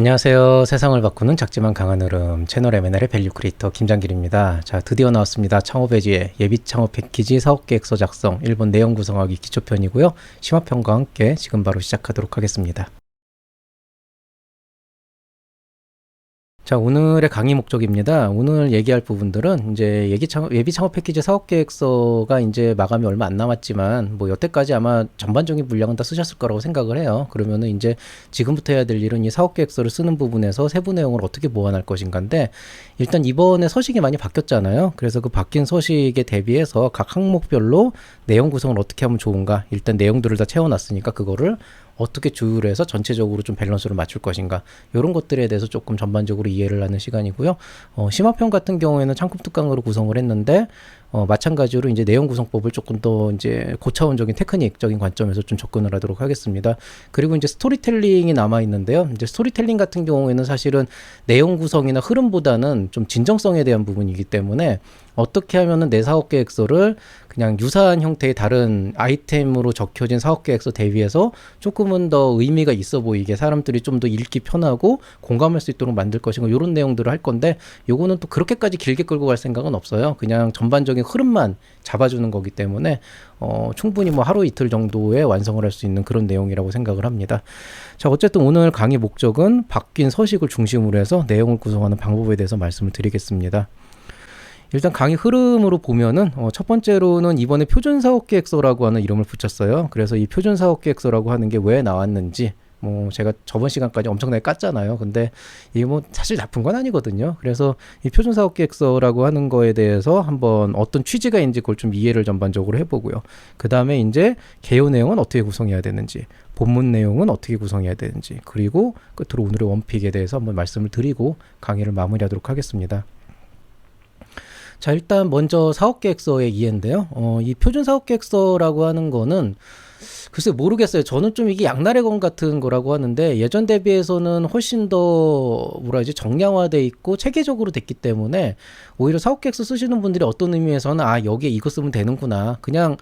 안녕하세요. 세상을 바꾸는 작지만 강한 흐름 채널 M&A의 밸류 크리에이터 김장길입니다. 자, 드디어 나왔습니다. 창업의 지혜 예비 창업 패키지 사업계획서 작성 1번 내용 구성하기 기초편이고요. 심화편과 함께 지금 바로 시작하도록 하겠습니다. 자, 오늘의 강의 목적입니다. 오늘 얘기할 부분들은 이제 예비 창업 패키지 사업 계획서가 이제 마감이 얼마 안 남았지만 뭐 여태까지 아마 전반적인 분량은 다 쓰셨을 거라고 생각을 해요. 그러면은 이제 지금부터 해야 될 일은 이 사업 계획서를 쓰는 부분에서 세부 내용을 어떻게 보완할 것인가인데, 일단 이번에 서식이 많이 바뀌었잖아요. 그래서 그 바뀐 서식에 대비해서 각 항목별로 내용 구성을 어떻게 하면 좋은가, 일단 내용들을 다 채워놨으니까 그거를 어떻게 조율해서 전체적으로 좀 밸런스를 맞출 것인가, 이런 것들에 대해서 조금 전반적으로 이해를 하는 시간이고요. 심화편 같은 경우에는 창법 특강으로 구성을 했는데 마찬가지로 이제 내용 구성법을 조금 더 이제 고차원적인 테크닉적인 관점에서 좀 접근을 하도록 하겠습니다. 그리고 이제 스토리텔링이 남아 있는데요. 이제 스토리텔링 같은 경우에는 사실은 내용 구성이나 흐름보다는 좀 진정성에 대한 부분이기 때문에 어떻게 하면은 내 사업 계획서를 그냥 유사한 형태의 다른 아이템으로 적혀진 사업 계획서 대비해서 조금은 더 의미가 있어 보이게, 사람들이 좀 더 읽기 편하고 공감할 수 있도록 만들 것인가, 이런 내용들을 할 건데, 요거는 또 그렇게까지 길게 끌고 갈 생각은 없어요. 그냥 전반적인 흐름만 잡아주는 거기 때문에 충분히 뭐 하루 이틀 정도에 완성을 할 수 있는 그런 내용이라고 생각을 합니다. 자, 어쨌든 오늘 강의 목적은 바뀐 서식을 중심으로 해서 내용을 구성하는 방법에 대해서 말씀을 드리겠습니다. 일단 강의 흐름으로 보면은 첫 번째로는 이번에 표준사업계획서라고 하는 이름을 붙였어요. 그래서 이 표준사업계획서라고 하는 게 왜 나왔는지, 뭐 제가 저번 시간까지 엄청나게 깠잖아요. 근데 이게 뭐 사실 나쁜 건 아니거든요. 그래서 이 표준사업계획서라고 하는 거에 대해서 한번 어떤 취지가 있는지 그걸 좀 이해를 전반적으로 해보고요. 그 다음에 이제 개요 내용은 어떻게 구성해야 되는지, 본문 내용은 어떻게 구성해야 되는지, 그리고 끝으로 오늘의 원픽에 대해서 한번 말씀을 드리고 강의를 마무리하도록 하겠습니다. 자, 일단 먼저 사업계획서의 이해인데요. 이 표준사업계획서라고 하는 거는 글쎄 모르겠어요. 저는 좀 이게 양날의 검 같은 거라고 하는데, 예전 대비해서는 훨씬 더 정량화돼 있고 체계적으로 됐기 때문에 오히려 사업계획서 쓰시는 분들이 어떤 의미에서는 여기에 이거 쓰면 되는구나, 그냥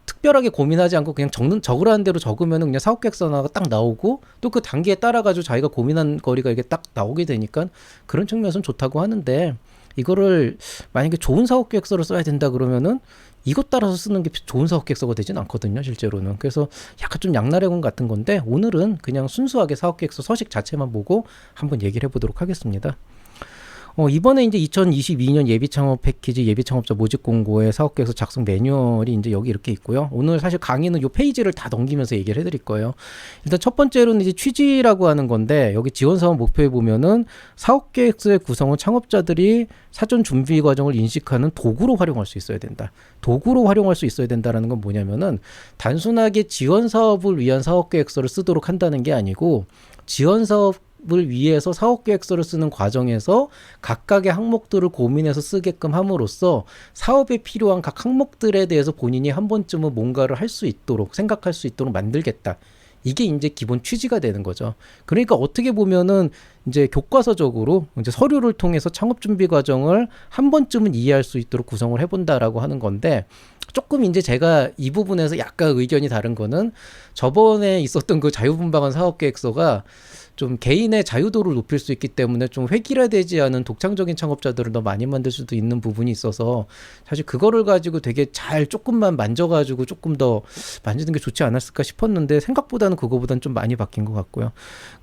특별하게 고민하지 않고 그냥 적으라는 대로 적으면 그냥 사업계획서가 딱 나오고, 또 그 단계에 따라 가지고 자기가 고민한 거리가 이게 딱 나오게 되니까 그런 측면에서는 좋다고 하는데, 이거를 만약에 좋은 사업계획서를 써야 된다 그러면은 이것 따라서 쓰는 게 좋은 사업계획서가 되진 않거든요, 실제로는. 그래서 약간 좀 양날의 검 같은 건데, 오늘은 그냥 순수하게 사업계획서 서식 자체만 보고 한번 얘기를 해보도록 하겠습니다. 이번에 이제 2022년 예비창업 패키지 예비창업자 모집 공고의 사업계획서 작성 매뉴얼이 이제 여기 이렇게 있고요. 오늘 사실 강의는 이 페이지를 다 넘기면서 얘기를 해드릴 거예요. 일단 첫 번째로는 이제 취지라고 하는 건데, 여기 지원사업 목표에 보면은 사업계획서의 구성은 창업자들이 사전 준비 과정을 인식하는 도구로 활용할 수 있어야 된다. 도구로 활용할 수 있어야 된다라는 건 뭐냐면은 단순하게 지원 사업을 위한 사업계획서를 쓰도록 한다는 게 아니고, 지원 사업을 위해서 사업계획서를 쓰는 과정에서 각각의 항목들을 고민해서 쓰게끔 함으로써 사업에 필요한 각 항목들에 대해서 본인이 한 번쯤은 뭔가를 할 수 있도록, 생각할 수 있도록 만들겠다. 이게 이제 기본 취지가 되는 거죠. 그러니까 어떻게 보면은 이제 교과서적으로 이제 서류를 통해서 창업 준비 과정을 한 번쯤은 이해할 수 있도록 구성을 해본다라고 하는 건데, 조금 이제 제가 이 부분에서 약간 의견이 다른 거는, 저번에 있었던 그 자유분방한 사업계획서가 좀 개인의 자유도를 높일 수 있기 때문에 좀 획일화되지 않은 독창적인 창업자들을 더 많이 만들 수도 있는 부분이 있어서, 사실 그거를 가지고 되게 잘 조금만 만져가지고 조금 더 만지는 게 좋지 않았을까 싶었는데, 생각보다는 그거보다는 좀 많이 바뀐 것 같고요.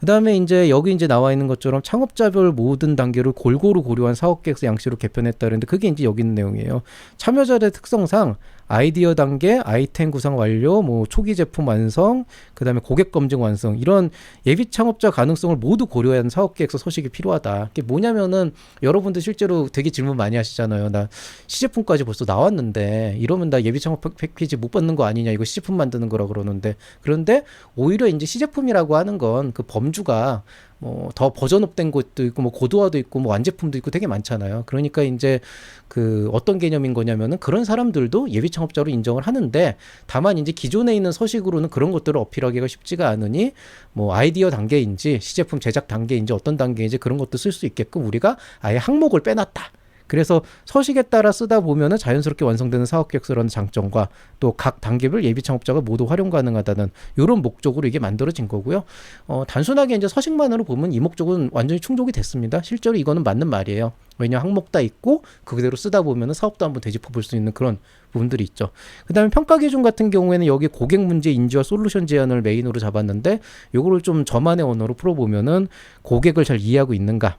그 다음에 이제 여기 이제 나와 있는 것처럼 창업자별 모든 단계를 골고루 고려한 사업계획서 양식으로 개편했다는데, 그게 이제 여기 있는 내용이에요. 참여자의 특성상 아이디어 단계, 아이템 구상 완료, 뭐 초기 제품 완성, 그 다음에 고객 검증 완성, 이런 예비 창업자 가능성을 모두 고려한 사업계획서 서식이 필요하다. 그게 뭐냐면은, 여러분들 실제로 되게 질문 많이 하시잖아요. 나 시제품까지 벌써 나왔는데 이러면 나 예비 창업 패키지 못 받는 거 아니냐, 이거 시제품 만드는 거라 그러는데, 그런데 오히려 이제 시제품이라고 하는 건 그 범주가 뭐 더 버전업된 것도 있고, 뭐 고도화도 있고, 뭐 완제품도 있고 되게 많잖아요. 그러니까 이제 그 어떤 개념인 거냐면은, 그런 사람들도 예비 창업자로 인정을 하는데, 다만 이제 기존에 있는 서식으로는 그런 것들을 어필하기가 쉽지가 않으니, 뭐 아이디어 단계인지 시제품 제작 단계인지 어떤 단계인지 그런 것도 쓸 수 있게끔 우리가 아예 항목을 빼놨다. 그래서 서식에 따라 쓰다 보면은 자연스럽게 완성되는 사업계획서라는 장점과 또 각 단계별 예비 창업자가 모두 활용 가능하다는 이런 목적으로 이게 만들어진 거고요. 단순하게 이제 서식만으로 보면 이 목적은 완전히 충족이 됐습니다. 실제로 이거는 맞는 말이에요. 왜냐 항목 다 있고 그대로 쓰다 보면은 사업도 한번 되짚어 볼 수 있는 그런 부분들이 있죠. 그다음에 평가 기준 같은 경우에는 여기 고객 문제 인지와 솔루션 제안을 메인으로 잡았는데 요거를 좀 저만의 언어로 풀어보면은 고객을 잘 이해하고 있는가,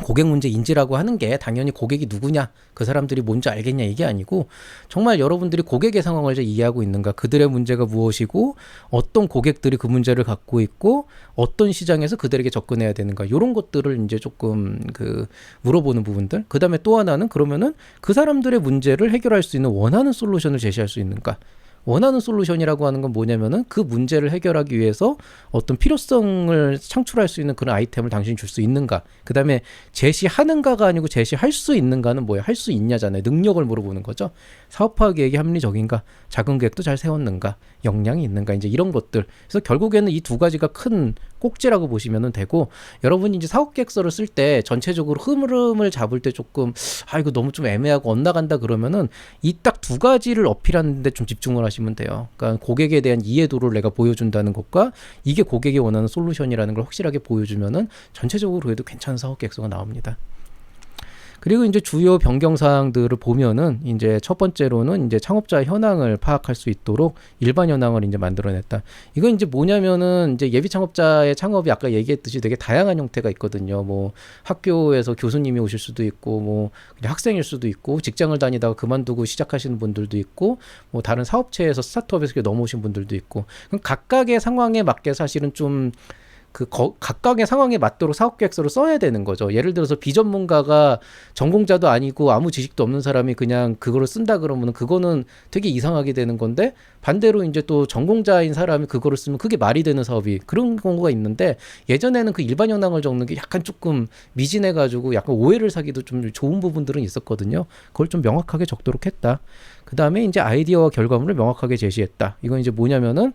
고객 문제 인지라고 하는 게 당연히 고객이 누구냐, 그 사람들이 뭔지 알겠냐 이게 아니고 정말 여러분들이 고객의 상황을 잘 이해하고 있는가, 그들의 문제가 무엇이고 어떤 고객들이 그 문제를 갖고 있고 어떤 시장에서 그들에게 접근해야 되는가, 이런 것들을 이제 조금 물어보는 부분들. 그 다음에 또 하나는 그러면은 그 사람들의 문제를 해결할 수 있는 원하는 솔루션을 제시할 수 있는가. 원하는 솔루션이라고 하는 건 뭐냐면은 그 문제를 해결하기 위해서 어떤 필요성을 창출할 수 있는 그런 아이템을 당신이 줄 수 있는가. 그 다음에 제시하는가가 아니고 제시할 수 있는가는 뭐예요? 할 수 있냐잖아요. 능력을 물어보는 거죠. 사업화 계획이 합리적인가, 작은 계획도 잘 세웠는가, 역량이 있는가, 이제 이런 것들. 그래서 결국에는 이 두 가지가 큰 꼭지라고 보시면 되고, 여러분이 이제 사업 계획서를 쓸 때 전체적으로 흐름을 잡을 때 조금 이거 너무 좀 애매하고 엇나간다 그러면은 이 딱 두 가지를 어필하는데 좀 집중을 하시면 돼요. 그러니까 고객에 대한 이해도를 내가 보여준다는 것과 이게 고객이 원하는 솔루션이라는 걸 확실하게 보여주면은 전체적으로 해도 괜찮은 사업 계획서가 나옵니다. 그리고 이제 주요 변경 사항들을 보면은 이제 첫 번째로는 이제 창업자의 현황을 파악할 수 있도록 일반 현황을 이제 만들어냈다. 이건 이제 뭐냐면은 이제 예비 창업자의 창업이 아까 얘기했듯이 되게 다양한 형태가 있거든요. 뭐 학교에서 교수님이 오실 수도 있고, 뭐 그냥 학생일 수도 있고, 직장을 다니다가 그만두고 시작하시는 분들도 있고, 뭐 다른 사업체에서 스타트업에서 넘어오신 분들도 있고, 그럼 각각의 상황에 맞게 사실은 좀 각각의 상황에 맞도록 사업계획서를 써야 되는 거죠. 예를 들어서 비전문가가 전공자도 아니고 아무 지식도 없는 사람이 그냥 그거를 쓴다 그러면 그거는 되게 이상하게 되는 건데, 반대로 이제 또 전공자인 사람이 그거를 쓰면 그게 말이 되는 사업이 그런 경우가 있는데, 예전에는 그 일반 현황을 적는 게 약간 조금 미진해가지고 약간 오해를 사기도 좀 좋은 부분들은 있었거든요. 그걸 좀 명확하게 적도록 했다. 그 다음에 이제 아이디어와 결과물을 명확하게 제시했다. 이건 이제 뭐냐면은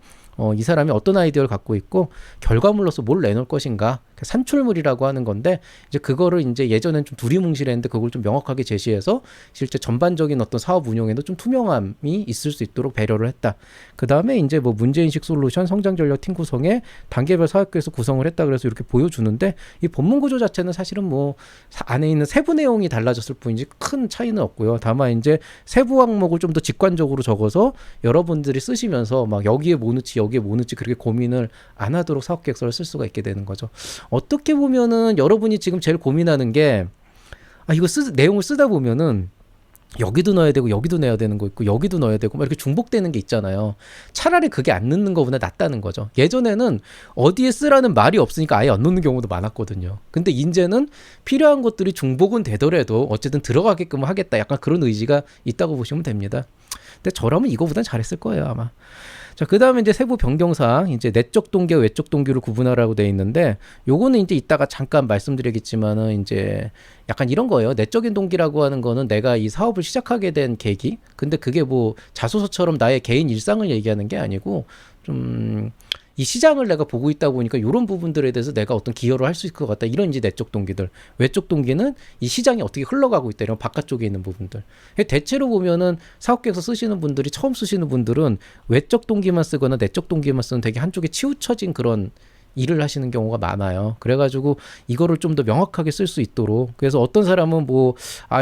이 사람이 어떤 아이디어를 갖고 있고 결과물로서 뭘 내놓을 것인가, 산출물이라고 하는 건데, 이제 그거를 이제 예전엔 좀 두리뭉실했는데 그걸 좀 명확하게 제시해서 실제 전반적인 어떤 사업 운영에도 좀 투명함이 있을 수 있도록 배려를 했다. 그 다음에 이제 뭐 문제인식 솔루션, 성장 전략, 팀 구성에 단계별 사업계획서 구성을 했다. 그래서 이렇게 보여주는데, 이 본문 구조 자체는 사실은 뭐 안에 있는 세부 내용이 달라졌을 뿐이지 큰 차이는 없고요. 다만 이제 세부 항목을 좀 더 직관적으로 적어서 여러분들이 쓰시면서 막 여기에 뭐 넣지 여기에 뭐 넣지 그렇게 고민을 안 하도록 사업계획서를 쓸 수가 있게 되는 거죠. 어떻게 보면은 여러분이 지금 제일 고민하는 게, 이거 내용을 쓰다 보면은 여기도 넣어야 되고 여기도 넣어야 되는 거 있고 여기도 넣어야 되고 막 이렇게 중복되는 게 있잖아요. 차라리 그게 안 넣는 거보다 낫다는 거죠. 예전에는 어디에 쓰라는 말이 없으니까 아예 안 넣는 경우도 많았거든요. 근데 이제는 필요한 것들이 중복은 되더라도 어쨌든 들어가게끔 하겠다, 약간 그런 의지가 있다고 보시면 됩니다. 근데 저라면 이거보단 잘했을 거예요 아마. 자, 그 다음에 이제 세부 변경사항, 이제 내적 동기와 외적 동기를 구분하라고 돼 있는데, 요거는 이제 이따가 잠깐 말씀드리겠지만은 이제 약간 이런 거예요. 내적인 동기라고 하는 거는 내가 이 사업을 시작하게 된 계기? 근데 그게 뭐 자소서처럼 나의 개인 일상을 얘기하는 게 아니고, 좀 이 시장을 내가 보고 있다 보니까 이런 부분들에 대해서 내가 어떤 기여를 할 수 있을 것 같다. 이런 이제 내적 동기들. 외적 동기는 이 시장이 어떻게 흘러가고 있다. 이런 바깥쪽에 있는 부분들. 대체로 보면은 사업계획서 쓰시는 분들이, 처음 쓰시는 분들은 외적 동기만 쓰거나 내적 동기만 쓰는 되게 한쪽에 치우쳐진 그런 일을 하시는 경우가 많아요. 그래가지고 이거를 좀 더 명확하게 쓸 수 있도록. 그래서 어떤 사람은 뭐,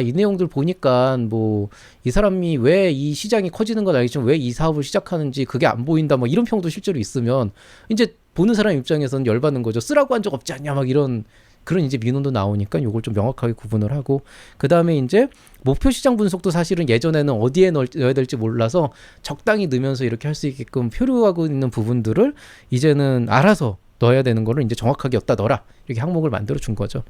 이 내용들 보니까 뭐, 이 사람이 왜 이 시장이 커지는 건 알겠지만 왜 이 사업을 시작하는지 그게 안 보인다, 뭐 이런 평도 실제로 있으면 이제 보는 사람 입장에서는 열받는 거죠. 쓰라고 한 적 없지 않냐, 막 이런 그런 이제 민원도 나오니까 요걸 좀 명확하게 구분을 하고, 그 다음에 이제 목표 시장 분석도 사실은 예전에는 어디에 넣어야 될지 몰라서 적당히 넣으면서 이렇게 할 수 있게끔 표류하고 있는 부분들을 이제는 알아서 넣어야 되는 거를 이제 정확하게 여기다 넣어라, 이렇게 항목을 만들어 준 거죠.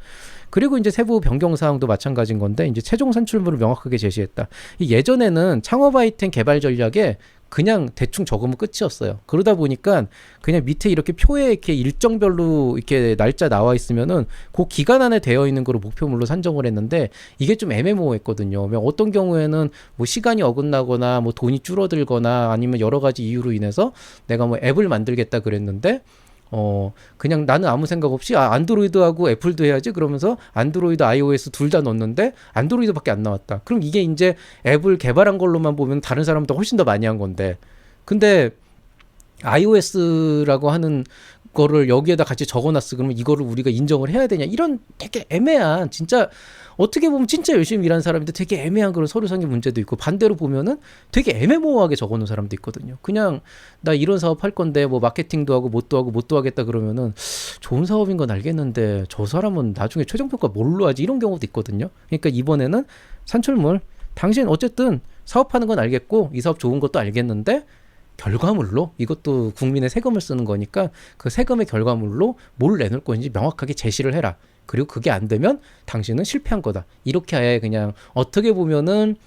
그리고 이제 세부 변경 사항도 마찬가지인 건데, 이제 최종 산출물을 명확하게 제시했다. 예전에는 창업 아이템 개발 전략에 그냥 대충 적으면 끝이었어요. 그러다 보니까 그냥 밑에 이렇게 표에 이렇게 일정별로 이렇게 날짜 나와 있으면은 그 기간 안에 되어 있는 거로 목표물로 산정을 했는데, 이게 좀 애매모호했거든요. 어떤 경우에는 뭐 시간이 어긋나거나 뭐 돈이 줄어들거나 아니면 여러 가지 이유로 인해서 내가 뭐 앱을 만들겠다 그랬는데 그냥 나는 아무 생각 없이 안드로이드하고 애플도 해야지 그러면서 안드로이드, iOS 둘 다 넣었는데 안드로이드밖에 안 나왔다. 그럼 이게 이제 앱을 개발한 걸로만 보면 다른 사람보다 훨씬 더 많이 한 건데, 근데 iOS라고 하는 거를 여기에다 같이 적어놨어. 그러면 이거를 우리가 인정을 해야 되냐? 이런 되게 애매한, 진짜 어떻게 보면 진짜 열심히 일하는 사람인데 되게 애매한 그런 서류상의 문제도 있고, 반대로 보면은 되게 애매모호하게 적어놓은 사람도 있거든요. 그냥 나 이런 사업 할 건데 뭐 마케팅도 하고 뭣도 하겠다 그러면은 좋은 사업인 건 알겠는데 저 사람은 나중에 최종평가 뭘로 하지? 이런 경우도 있거든요. 그러니까 이번에는 산출물, 당신 어쨌든 사업하는 건 알겠고 이 사업 좋은 것도 알겠는데 결과물로, 이것도 국민의 세금을 쓰는 거니까 그 세금의 결과물로 뭘 내놓을 건지 명확하게 제시를 해라. 그리고 그게 안 되면 당신은 실패한 거다. 이렇게 아예 그냥 어떻게 보면은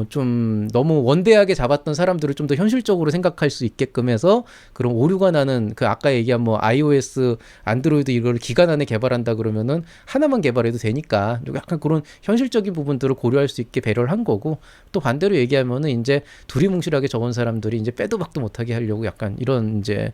좀 너무 원대하게 잡았던 사람들을 좀 더 현실적으로 생각할 수 있게끔 해서 그런 오류가 나는, 그 아까 얘기한 뭐 iOS, 안드로이드 이걸 기간 안에 개발한다 그러면은 하나만 개발해도 되니까 약간 그런 현실적인 부분들을 고려할 수 있게 배려를 한 거고, 또 반대로 얘기하면은 이제 두리뭉실하게 적은 사람들이 이제 빼도 박도 못하게 하려고 약간 이런 이제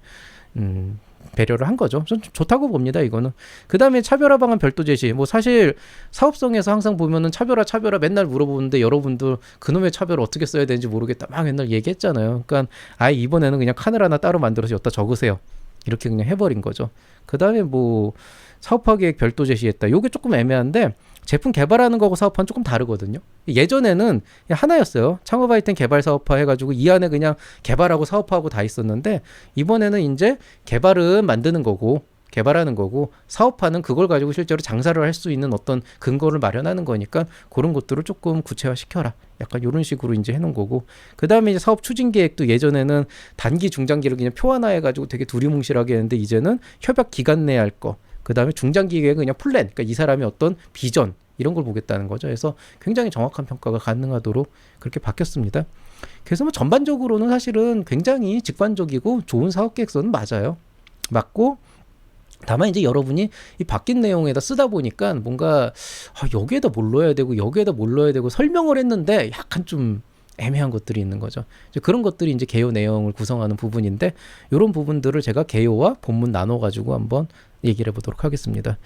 배려를 한 거죠. 전 좋다고 봅니다, 이거는. 그 다음에 차별화 방안 별도 제시. 뭐 사실 사업성에서 항상 보면은 차별화 맨날 물어보는데 여러분들 그놈의 차별을 어떻게 써야 되는지 모르겠다 막 맨날 얘기했잖아요. 그러니까 아예 이번에는 그냥 칸을 하나 따로 만들어서 여기다 적으세요. 이렇게 그냥 해버린 거죠. 그 다음에 뭐 사업화 계획 별도 제시했다. 요게 조금 애매한데 제품 개발하는 거하고 사업화는 조금 다르거든요. 예전에는 하나였어요. 창업 아이템 개발 사업화 해가지고 이 안에 그냥 개발하고 사업화하고 다 있었는데, 이번에는 이제 개발은 만드는 거고 개발하는 거고 사업화는 그걸 가지고 실제로 장사를 할 수 있는 어떤 근거를 마련하는 거니까 그런 것들을 조금 구체화시켜라. 약간 이런 식으로 이제 해놓은 거고, 그 다음에 이제 사업 추진 계획도 예전에는 단기 중장기를 그냥 표 하나 해가지고 되게 두리뭉실하게 했는데 이제는 협약 기간 내에 할 거, 그 다음에 중장기 계획은 그냥 플랜, 그러니까 이 사람의 어떤 비전 이런 걸 보겠다는 거죠. 그래서 굉장히 정확한 평가가 가능하도록 그렇게 바뀌었습니다. 그래서 뭐 전반적으로는 사실은 굉장히 직관적이고 좋은 사업 계획서는 맞고, 다만 이제 여러분이 이 바뀐 내용에다 쓰다 보니까 뭔가 여기에다 뭘 넣어야 되고 여기에다 뭘 넣어야 되고 설명을 했는데 약간 좀 애매한 것들이 있는 거죠. 이제 그런 것들이 이제 개요 내용을 구성하는 부분인데, 이런 부분들을 제가 개요와 본문 나눠가지고 한번 얘기를 해보도록 하겠습니다.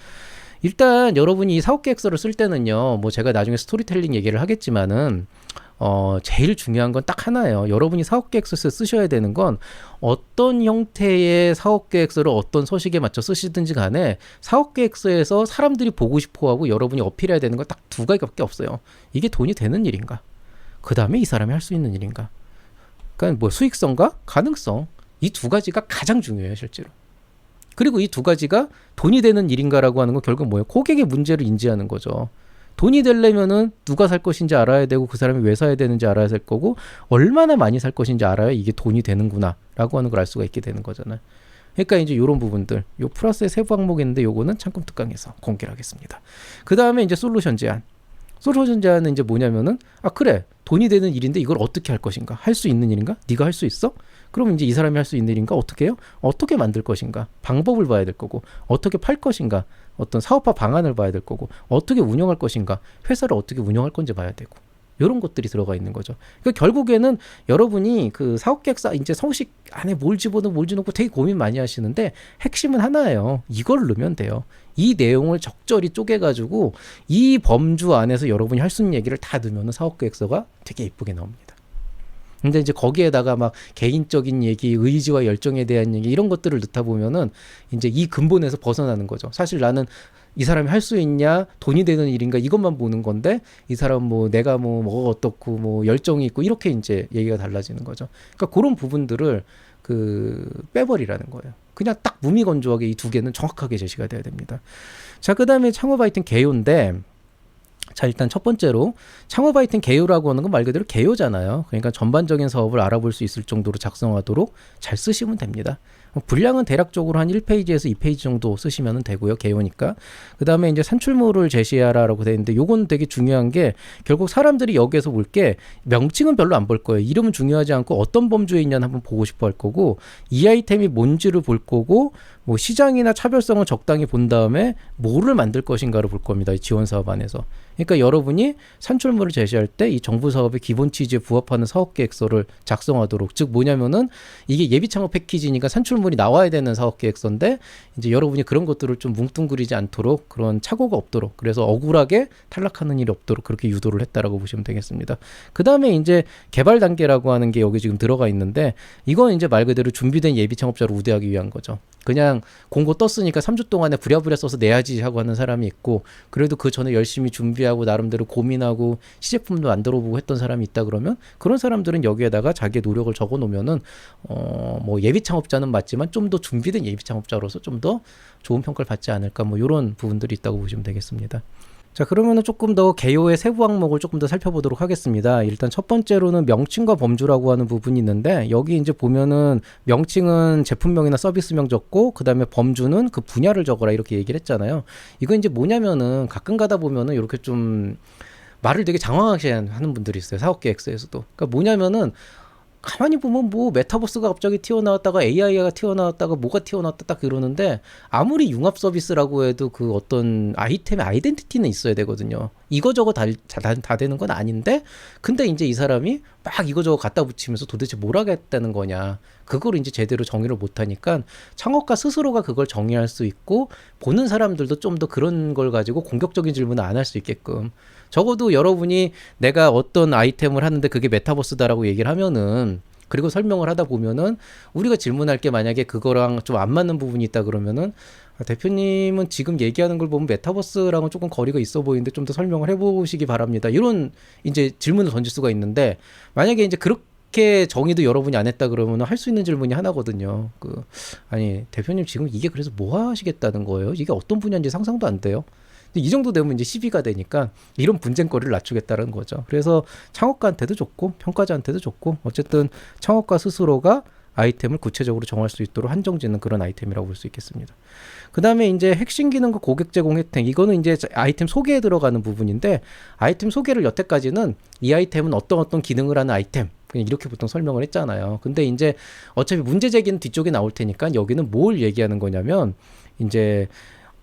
일단 여러분이 이 사업계획서를 쓸 때는요, 뭐 제가 나중에 스토리텔링 얘기를 하겠지만은 제일 중요한 건 딱 하나예요. 여러분이 사업계획서를 쓰셔야 되는 건 어떤 형태의 사업계획서를 어떤 서식에 맞춰 쓰시든지 간에 사업계획서에서 사람들이 보고 싶어하고 여러분이 어필해야 되는 건 딱 두 가지밖에 없어요. 이게 돈이 되는 일인가? 그 다음에 이 사람이 할 수 있는 일인가? 그러니까 뭐 수익성과 가능성, 이 두 가지가 가장 중요해요, 실제로. 그리고 이 두 가지가 돈이 되는 일인가라고 하는 건 결국 뭐예요? 고객의 문제를 인지하는 거죠. 돈이 되려면은 누가 살 것인지 알아야 되고 그 사람이 왜 사야 되는지 알아야 될 거고 얼마나 많이 살 것인지 알아야 이게 돈이 되는구나 라고 하는 걸 알 수가 있게 되는 거잖아요. 그러니까 이제 이런 부분들, 요 플러스의 세부 항목이 있는데 요거는 창금 특강에서 공개를 하겠습니다. 그 다음에 이제 솔루션 제안. 솔루션 제안은 이제 뭐냐면은 그래, 돈이 되는 일인데 이걸 어떻게 할 것인가? 할 수 있는 일인가? 네가 할 수 있어? 그럼 이제 이 사람이 할 수 있는 일인가? 어떻게 해요? 어떻게 만들 것인가? 방법을 봐야 될 거고, 어떻게 팔 것인가? 어떤 사업화 방안을 봐야 될 거고, 어떻게 운영할 것인가? 회사를 어떻게 운영할 건지 봐야 되고, 이런 것들이 들어가 있는 거죠. 그러니까 결국에는 여러분이 그 사업계획서 이제 서식 안에 뭘 집어넣고 뭘 집어넣고 되게 고민 많이 하시는데 핵심은 하나예요. 이걸 넣으면 돼요. 이 내용을 적절히 쪼개가지고 이 범주 안에서 여러분이 할 수 있는 얘기를 다 넣으면 사업계획서가 되게 예쁘게 나옵니다. 근데 이제 거기에다가 막 개인적인 얘기, 의지와 열정에 대한 얘기 이런 것들을 넣다 보면은 이제 이 근본에서 벗어나는 거죠. 사실 나는 이 사람이 할 수 있냐, 돈이 되는 일인가 이것만 보는 건데 이 사람 뭐 내가 뭐가 어떻고 뭐 열정이 있고 이렇게 이제 얘기가 달라지는 거죠. 그러니까 그런 부분들을 빼버리라는 거예요. 그냥 딱 무미건조하게 이 두 개는 정확하게 제시가 돼야 됩니다. 자, 그 다음에 창업 아이템 개요인데, 자, 일단 첫 번째로 창업 아이템 개요라고 하는 건 말 그대로 개요잖아요. 그러니까 전반적인 사업을 알아볼 수 있을 정도로 작성하도록 잘 쓰시면 됩니다. 분량은 대략적으로 한 1페이지에서 2페이지 정도 쓰시면 되고요. 개요니까. 그 다음에 이제 산출물을 제시하라라고 되어 있는데, 요건 되게 중요한 게 결국 사람들이 여기에서 볼 게 명칭은 별로 안 볼 거예요. 이름은 중요하지 않고 어떤 범주에 있냐는 한번 보고 싶어 할 거고, 이 아이템이 뭔지를 볼 거고, 뭐 시장이나 차별성은 적당히 본 다음에 뭐를 만들 것인가를 볼 겁니다. 이 지원 사업 안에서. 그러니까 여러분이 산출물을 제시할 때 이 정부 사업의 기본 취지에 부합하는 사업 계획서를 작성하도록, 즉 뭐냐면은 이게 예비 창업 패키지니까 산출물이 나와야 되는 사업 계획서인데 이제 여러분이 그런 것들을 좀 뭉뚱그리지 않도록, 그런 착오가 없도록, 그래서 억울하게 탈락하는 일이 없도록 그렇게 유도를 했다라고 보시면 되겠습니다. 그 다음에 이제 개발 단계라고 하는 게 여기 지금 들어가 있는데 이건 이제 말 그대로 준비된 예비 창업자를 우대하기 위한 거죠. 그냥 공고 떴으니까 3주 동안에 부랴부랴 써서 내야지 하고 하는 사람이 있고, 그래도 그 전에 열심히 준비하고 나름대로 고민하고 시제품도 만들어보고 했던 사람이 있다 그러면 그런 사람들은 여기에다가 자기의 노력을 적어 놓으면은 뭐 예비 창업자는 맞지만 좀 더 준비된 예비 창업자로서 좀 더 좋은 평가를 받지 않을까, 뭐 이런 부분들이 있다고 보시면 되겠습니다. 자, 그러면은 조금 더 개요의 세부 항목을 조금 더 살펴보도록 하겠습니다. 일단 첫 번째로는 명칭과 범주라고 하는 부분이 있는데, 여기 이제 보면은 명칭은 제품명이나 서비스명 적고, 그 다음에 범주는 그 분야를 적어라 이렇게 얘기를 했잖아요. 이거 이제 뭐냐면은 가끔 가다 보면은 이렇게 좀 말을 되게 장황하게 하는 분들이 있어요. 사업계획서에서도. 그러니까 뭐냐면은 가만히 보면 뭐 메타버스가 갑자기 튀어나왔다가 AI가 튀어나왔다가 뭐가 튀어나왔다 딱 그러는데, 아무리 융합 서비스라고 해도 그 어떤 아이템의 아이덴티티는 있어야 되거든요. 이거저거 다 되는 건 아닌데, 근데 이제 이 사람이 막 이거저거 갖다 붙이면서 도대체 뭘 하겠다는 거냐, 그걸 이제 제대로 정의를 못하니까 창업가 스스로가 그걸 정의할 수 있고, 보는 사람들도 좀 더 그런 걸 가지고 공격적인 질문을 안 할 수 있게끔, 적어도 여러분이 내가 어떤 아이템을 하는데 그게 메타버스다라고 얘기를 하면은, 그리고 설명을 하다 보면은 우리가 질문할 게 만약에 그거랑 좀 안 맞는 부분이 있다 그러면은, 대표님은 지금 얘기하는 걸 보면 메타버스랑은 조금 거리가 있어 보이는데 좀 더 설명을 해보시기 바랍니다, 이런 이제 질문을 던질 수가 있는데, 만약에 이제 그렇게 정의도 여러분이 안 했다 그러면 할 수 있는 질문이 하나거든요. 아니 대표님 지금 이게 그래서 뭐 하시겠다는 거예요? 이게 어떤 분야인지 상상도 안 돼요. 이 정도 되면 이제 시비가 되니까 이런 분쟁거리를 낮추겠다는 거죠. 그래서 창업가한테도 좋고 평가자한테도 좋고, 어쨌든 창업가 스스로가 아이템을 구체적으로 정할 수 있도록 한정짓는 그런 아이템이라고 볼 수 있겠습니다. 그 다음에 이제 핵심 기능과 고객 제공 혜택, 이거는 이제 아이템 소개에 들어가는 부분인데, 아이템 소개를 여태까지는 이 아이템은 어떤 기능을 하는 아이템, 그냥 이렇게 보통 설명을 했잖아요. 근데 이제 어차피 문제 제기는 뒤쪽에 나올 테니까 여기는 뭘 얘기하는 거냐면, 이제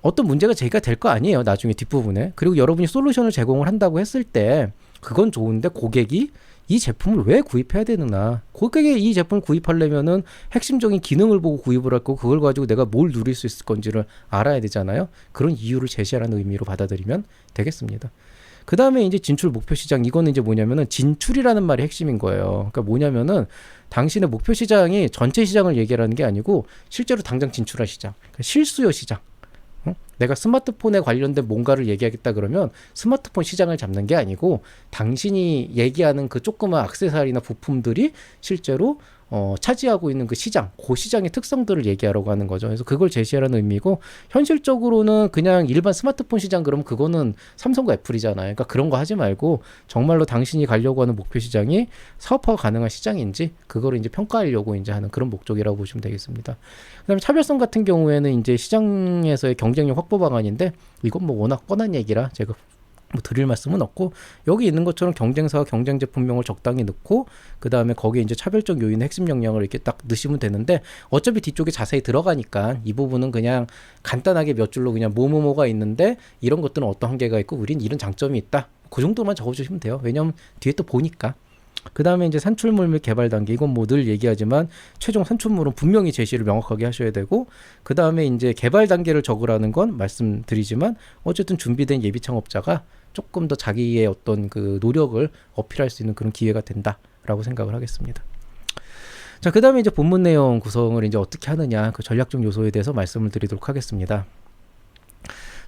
어떤 문제가 제기가 될 거 아니에요, 나중에 뒷부분에. 그리고 여러분이 솔루션을 제공을 한다고 했을 때 그건 좋은데, 고객이 이 제품을 왜 구입해야 되느냐, 고객이 이 제품을 구입하려면은 핵심적인 기능을 보고 구입을 할 거고, 그걸 가지고 내가 뭘 누릴 수 있을 건지를 알아야 되잖아요. 그런 이유를 제시하라는 의미로 받아들이면 되겠습니다. 그 다음에 이제 진출 목표 시장, 이거는 이제 뭐냐면은 진출이라는 말이 핵심인 거예요. 그러니까 뭐냐면은 당신의 목표 시장이 전체 시장을 얘기하는 게 아니고 실제로 당장 진출할 시장, 그러니까 실수요 시장. 내가 스마트폰에 관련된 뭔가를 얘기하겠다 그러면 스마트폰 시장을 잡는 게 아니고, 당신이 얘기하는 그 조그만 액세서리나 부품들이 실제로 차지하고 있는 그 시장, 그 시장의 특성들을 얘기하려고 하는 거죠. 그래서 그걸 제시하라는 의미고, 현실적으로는 그냥 일반 스마트폰 시장 그러면 그거는 삼성과 애플이잖아요. 그러니까 그런 거 하지 말고 정말로 당신이 가려고 하는 목표 시장이 사업화가 가능한 시장인지 그거를 이제 평가하려고 이제 하는 그런 목적이라고 보시면 되겠습니다. 그다음에 차별성 같은 경우에는 이제 시장에서의 경쟁력 확보 방안인데, 이건 뭐 워낙 뻔한 얘기라 제가 뭐 드릴 말씀은 없고, 여기 있는 것처럼 경쟁사와 경쟁 제품명을 적당히 넣고, 그 다음에 거기에 이제 차별적 요인의 핵심 역량을 이렇게 딱 넣으시면 되는데, 어차피 뒤쪽에 자세히 들어가니까 이 부분은 그냥 간단하게 몇 줄로 그냥 뭐뭐뭐가 있는데 이런 것들은 어떤 한계가 있고 우린 이런 장점이 있다, 그 정도만 적어주시면 돼요. 왜냐면 뒤에 또 보니까. 그 다음에 이제 산출물 및 개발 단계, 이건 뭐 늘 얘기하지만 최종 산출물은 분명히 제시를 명확하게 하셔야 되고, 그 다음에 이제 개발 단계를 적으라는 건 말씀드리지만 어쨌든 준비된 예비 창업자가 조금 더 자기의 어떤 그 노력을 어필할 수 있는 그런 기회가 된다라고 생각을 하겠습니다. 자, 그 다음에 이제 본문 내용 구성을 이제 어떻게 하느냐, 그 전략적 요소에 대해서 말씀을 드리도록 하겠습니다.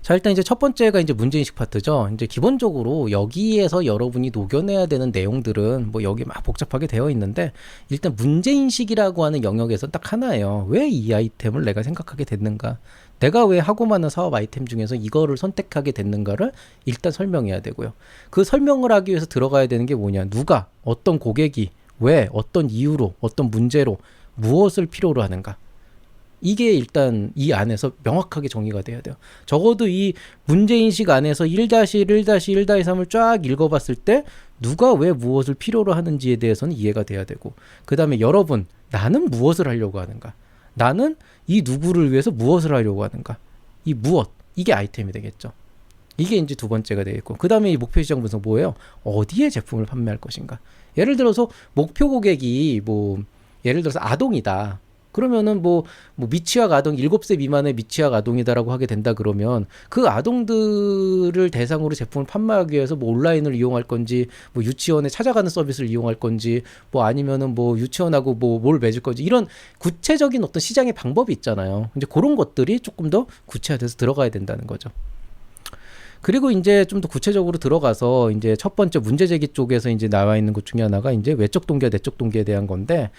자, 일단 이제 첫 번째가 이제 문제인식 파트죠. 이제 기본적으로 여기에서 여러분이 녹여내야 되는 내용들은 뭐 여기 막 복잡하게 되어 있는데, 일단 문제인식이라고 하는 영역에서 딱 하나예요. 왜 이 아이템을 내가 생각하게 됐는가? 내가 왜 하고 많은 사업 아이템 중에서 이거를 선택하게 됐는가를 일단 설명해야 되고요. 그 설명을 하기 위해서 들어가야 되는 게 뭐냐? 누가, 어떤 고객이, 왜, 어떤 이유로, 어떤 문제로, 무엇을 필요로 하는가? 이게 일단 이 안에서 명확하게 정의가 돼야 돼요. 적어도 이 문제인식 안에서 1-1-1-3을 쫙 읽어봤을 때 누가 왜 무엇을 필요로 하는지에 대해서는 이해가 돼야 되고, 그 다음에 여러분, 나는 무엇을 하려고 하는가? 나는 이 누구를 위해서 무엇을 하려고 하는가. 이 무엇, 이게 아이템이 되겠죠. 이게 이제 두 번째가 되겠고, 그 다음에 이 목표 시장 분석 뭐예요? 어디에 제품을 판매할 것인가. 예를 들어서 목표 고객이 뭐 예를 들어서 아동이다. 그러면은 뭐 미취학 아동 7세 미만의 미취학 아동이다라고 하게 된다 그러면 그 아동들을 대상으로 제품을 판매하기 위해서 뭐 온라인을 이용할 건지 뭐 유치원에 찾아가는 서비스를 이용할 건지 뭐 아니면은 뭐 유치원하고 뭐 뭘 맺을 건지 이런 구체적인 어떤 시장의 방법이 있잖아요. 이제 그런 것들이 조금 더 구체화돼서 들어가야 된다는 거죠. 그리고 이제 좀 더 구체적으로 들어가서 이제 첫 번째 문제 제기 쪽에서 이제 나와 있는 것 중에 하나가 이제 외적 동기와 내적 동기에 대한 건데,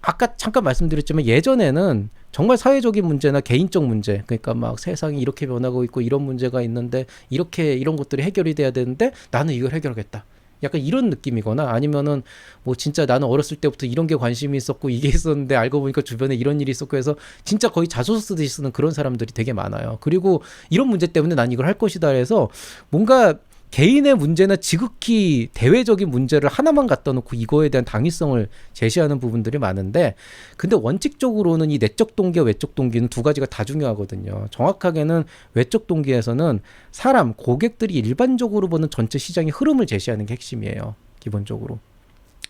아까 잠깐 말씀드렸지만 예전에는 정말 사회적인 문제나 개인적 문제, 그러니까 막 세상이 이렇게 변하고 있고 이런 문제가 있는데 이렇게 이런 것들이 해결이 돼야 되는데 나는 이걸 해결하겠다. 약간 이런 느낌이거나 아니면은 뭐 진짜 나는 어렸을 때부터 이런 게 관심이 있었고 이게 있었는데 알고 보니까 주변에 이런 일이 있었고 해서 진짜 거의 자소서 쓰듯이 쓰는 그런 사람들이 되게 많아요. 그리고 이런 문제 때문에 난 이걸 할 것이다 해서 뭔가 개인의 문제나 지극히 대외적인 문제를 하나만 갖다 놓고 이거에 대한 당위성을 제시하는 부분들이 많은데, 근데 원칙적으로는 이 내적 동기와 외적 동기는 두 가지가 다 중요하거든요. 정확하게는 외적 동기에서는 사람, 고객들이 일반적으로 보는 전체 시장의 흐름을 제시하는 게 핵심이에요. 기본적으로.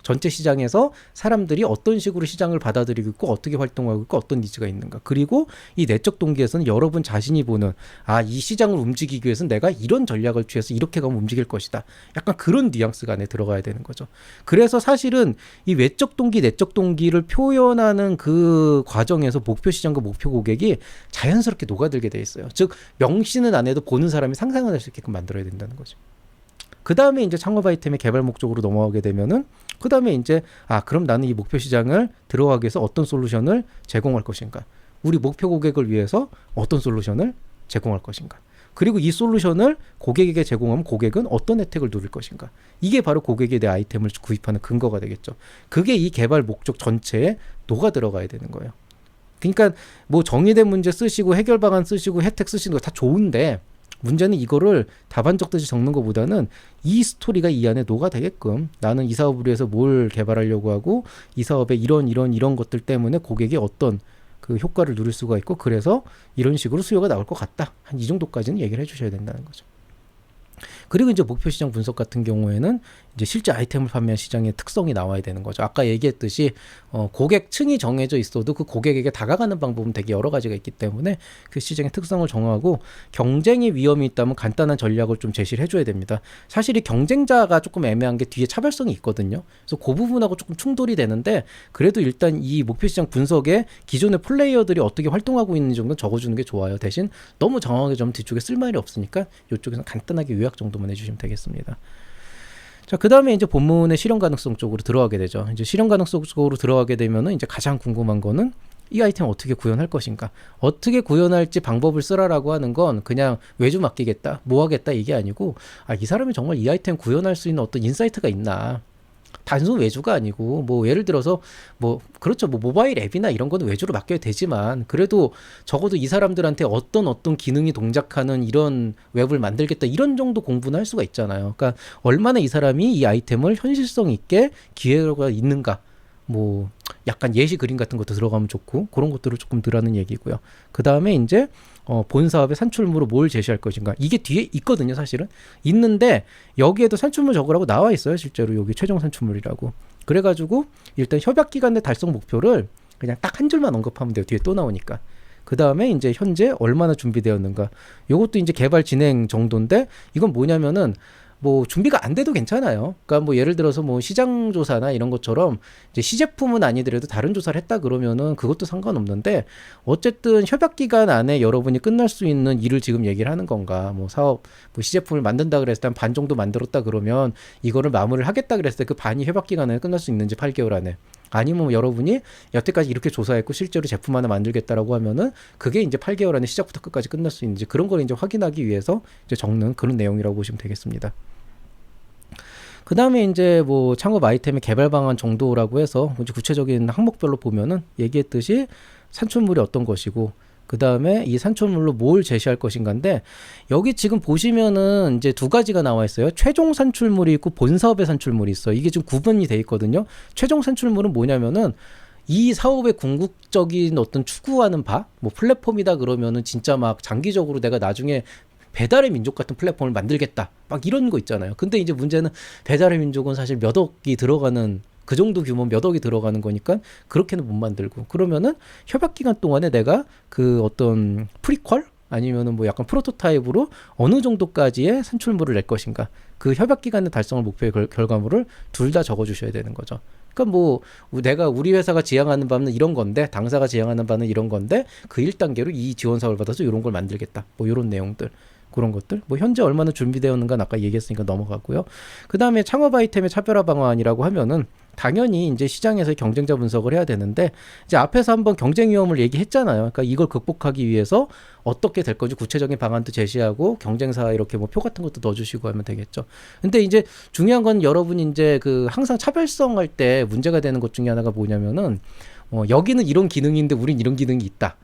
전체 시장에서 사람들이 어떤 식으로 시장을 받아들이고 있고 어떻게 활동하고 있고 어떤 니즈가 있는가. 그리고 이 내적 동기에서는 여러분 자신이 보는 이 시장을 움직이기 위해서는 내가 이런 전략을 취해서 이렇게 가면 움직일 것이다. 약간 그런 뉘앙스가 안에 들어가야 되는 거죠. 그래서 사실은 이 외적 동기, 내적 동기를 표현하는 그 과정에서 목표 시장과 목표 고객이 자연스럽게 녹아들게 돼 있어요. 즉 명시는 안 해도 보는 사람이 상상을 할 수 있게끔 만들어야 된다는 거죠. 그 다음에 이제 창업 아이템의 개발 목적으로 넘어가게 되면은 그 다음에 이제 그럼 나는 이 목표 시장을 들어가기 위해서 어떤 솔루션을 제공할 것인가, 우리 목표 고객을 위해서 어떤 솔루션을 제공할 것인가, 그리고 이 솔루션을 고객에게 제공하면 고객은 어떤 혜택을 누릴 것인가. 이게 바로 고객에 대해 아이템을 구입하는 근거가 되겠죠. 그게 이 개발 목적 전체에 녹아 들어가야 되는 거예요. 그러니까 뭐 정의된 문제 쓰시고 해결 방안 쓰시고 혜택 쓰시는 거 다 좋은데, 문제는 이거를 답안 적듯이 적는 것보다는 이 스토리가 이 안에 녹아되게끔, 나는 이 사업을 위해서 뭘 개발하려고 하고 이 사업에 이런 것들 때문에 고객이 어떤 그 효과를 누릴 수가 있고 그래서 이런 식으로 수요가 나올 것 같다. 한 이 정도까지는 얘기를 해주셔야 된다는 거죠. 그리고 이제 목표 시장 분석 같은 경우에는 이제 실제 아이템을 판매한 시장의 특성이 나와야 되는 거죠. 아까 얘기했듯이 고객층이 정해져 있어도 그 고객에게 다가가는 방법은 되게 여러 가지가 있기 때문에 그 시장의 특성을 정하고 경쟁의 위험이 있다면 간단한 전략을 좀 제시를 해줘야 됩니다. 사실 이 경쟁자가 조금 애매한 게 뒤에 차별성이 있거든요. 그래서 그 부분하고 조금 충돌이 되는데 그래도 일단 이 목표 시장 분석에 기존의 플레이어들이 어떻게 활동하고 있는 정도는 적어주는 게 좋아요. 대신 너무 장황하게 좀 뒤쪽에 쓸 말이 없으니까 이쪽에서 간단하게 요약 정도만 해주시면 되겠습니다. 자, 그 다음에 이제 본문의 실현 가능성 쪽으로 들어가게 되죠. 이제 실현 가능성 쪽으로 들어가게 되면은 이제 가장 궁금한 거는 이 아이템 어떻게 구현할 것인가. 어떻게 구현할지 방법을 쓰라라고 하는 건 그냥 외주 맡기겠다, 뭐 하겠다 이게 아니고, 이 사람이 정말 이 아이템 구현할 수 있는 어떤 인사이트가 있나. 단순 외주가 아니고 뭐 예를 들어서 뭐 그렇죠, 뭐 모바일 앱이나 이런 거는 외주로 맡겨야 되지만 그래도 적어도 이 사람들한테 어떤 기능이 동작하는 이런 웹을 만들겠다 이런 정도 공부는 할 수가 있잖아요. 그러니까 얼마나 이 사람이 이 아이템을 현실성 있게 기회가 있는가, 뭐 약간 예시 그림 같은 것도 들어가면 좋고 그런 것들을 조금 들라는 얘기고요. 그 다음에 이제 본 사업의 산출물로 뭘 제시할 것인가, 이게 뒤에 있거든요. 사실은 있는데 여기에도 산출물 적으라고 나와 있어요. 실제로 여기 최종 산출물이라고. 그래가지고 일단 협약 기간 내 달성 목표를 그냥 딱 한 줄만 언급하면 돼요. 뒤에 또 나오니까. 그 다음에 이제 현재 얼마나 준비되었는가, 요것도 이제 개발 진행 정도인데 이건 뭐냐면은 뭐 준비가 안 돼도 괜찮아요. 그러니까 뭐 예를 들어서 뭐 시장 조사나 이런 것처럼 이제 시제품은 아니더라도 다른 조사를 했다 그러면은 그것도 상관없는데, 어쨌든 협약 기간 안에 여러분이 끝날 수 있는 일을 지금 얘기를 하는 건가. 뭐 사업 뭐 시제품을 만든다 그랬을 때 한 반 정도 만들었다 그러면 이거를 마무리를 하겠다 그랬을 때 그 반이 협약 기간 안에 끝날 수 있는지 8개월 안에, 아니면 뭐 여러분이 여태까지 이렇게 조사했고 실제로 제품 하나 만들겠다라고 하면은 그게 이제 8개월 안에 시작부터 끝까지 끝날 수 있는지, 그런 걸 이제 확인하기 위해서 이제 적는 그런 내용이라고 보시면 되겠습니다. 그 다음에 이제 뭐 창업 아이템의 개발 방안 정도라고 해서 구체적인 항목별로 보면은 얘기했듯이 산출물이 어떤 것이고, 그 다음에 이 산출물로 뭘 제시할 것인가인데, 여기 지금 보시면은 이제 두 가지가 나와 있어요. 최종 산출물이 있고 본 사업의 산출물이 있어요. 이게 지금 구분이 돼 있거든요. 최종 산출물은 뭐냐면은 이 사업의 궁극적인 어떤 추구하는 바, 뭐 플랫폼이다 그러면은 진짜 막 장기적으로 내가 나중에 배달의 민족 같은 플랫폼을 만들겠다. 막 이런 거 있잖아요. 근데 이제 문제는 배달의 민족은 사실 몇 억이 들어가는 그 정도 규모 몇 억이 들어가는 거니까 그렇게는 못 만들고 그러면은 협약 기간 동안에 내가 그 어떤 프리퀄 아니면은 뭐 약간 프로토타입으로 어느 정도까지의 산출물을 낼 것인가 그 협약 기간의 달성을 목표의 결과물을 둘 다 적어주셔야 되는 거죠. 그러니까 뭐 내가 우리 회사가 지향하는 바는 이런 건데 당사가 지향하는 바는 이런 건데 그 1단계로 이 지원 사업을 받아서 이런 걸 만들겠다. 뭐 이런 내용들. 그런 것들 뭐 현재 얼마나 준비되어 있는가 아까 얘기했으니까 넘어가고요. 그 다음에 창업 아이템의 차별화 방안이라고 하면은 당연히 이제 시장에서 경쟁자 분석을 해야 되는데 이제 앞에서 한번 경쟁 위험을 얘기했잖아요. 그러니까 이걸 극복하기 위해서 어떻게 될 건지 구체적인 방안도 제시하고 경쟁사 이렇게 뭐 표 같은 것도 넣어주시고 하면 되겠죠. 근데 이제 중요한 건 여러분이 이제 그 항상 차별성 할 때 문제가 되는 것 중에 하나가 뭐냐면은 여기는 이런 기능인데 우린 이런 기능이 있다.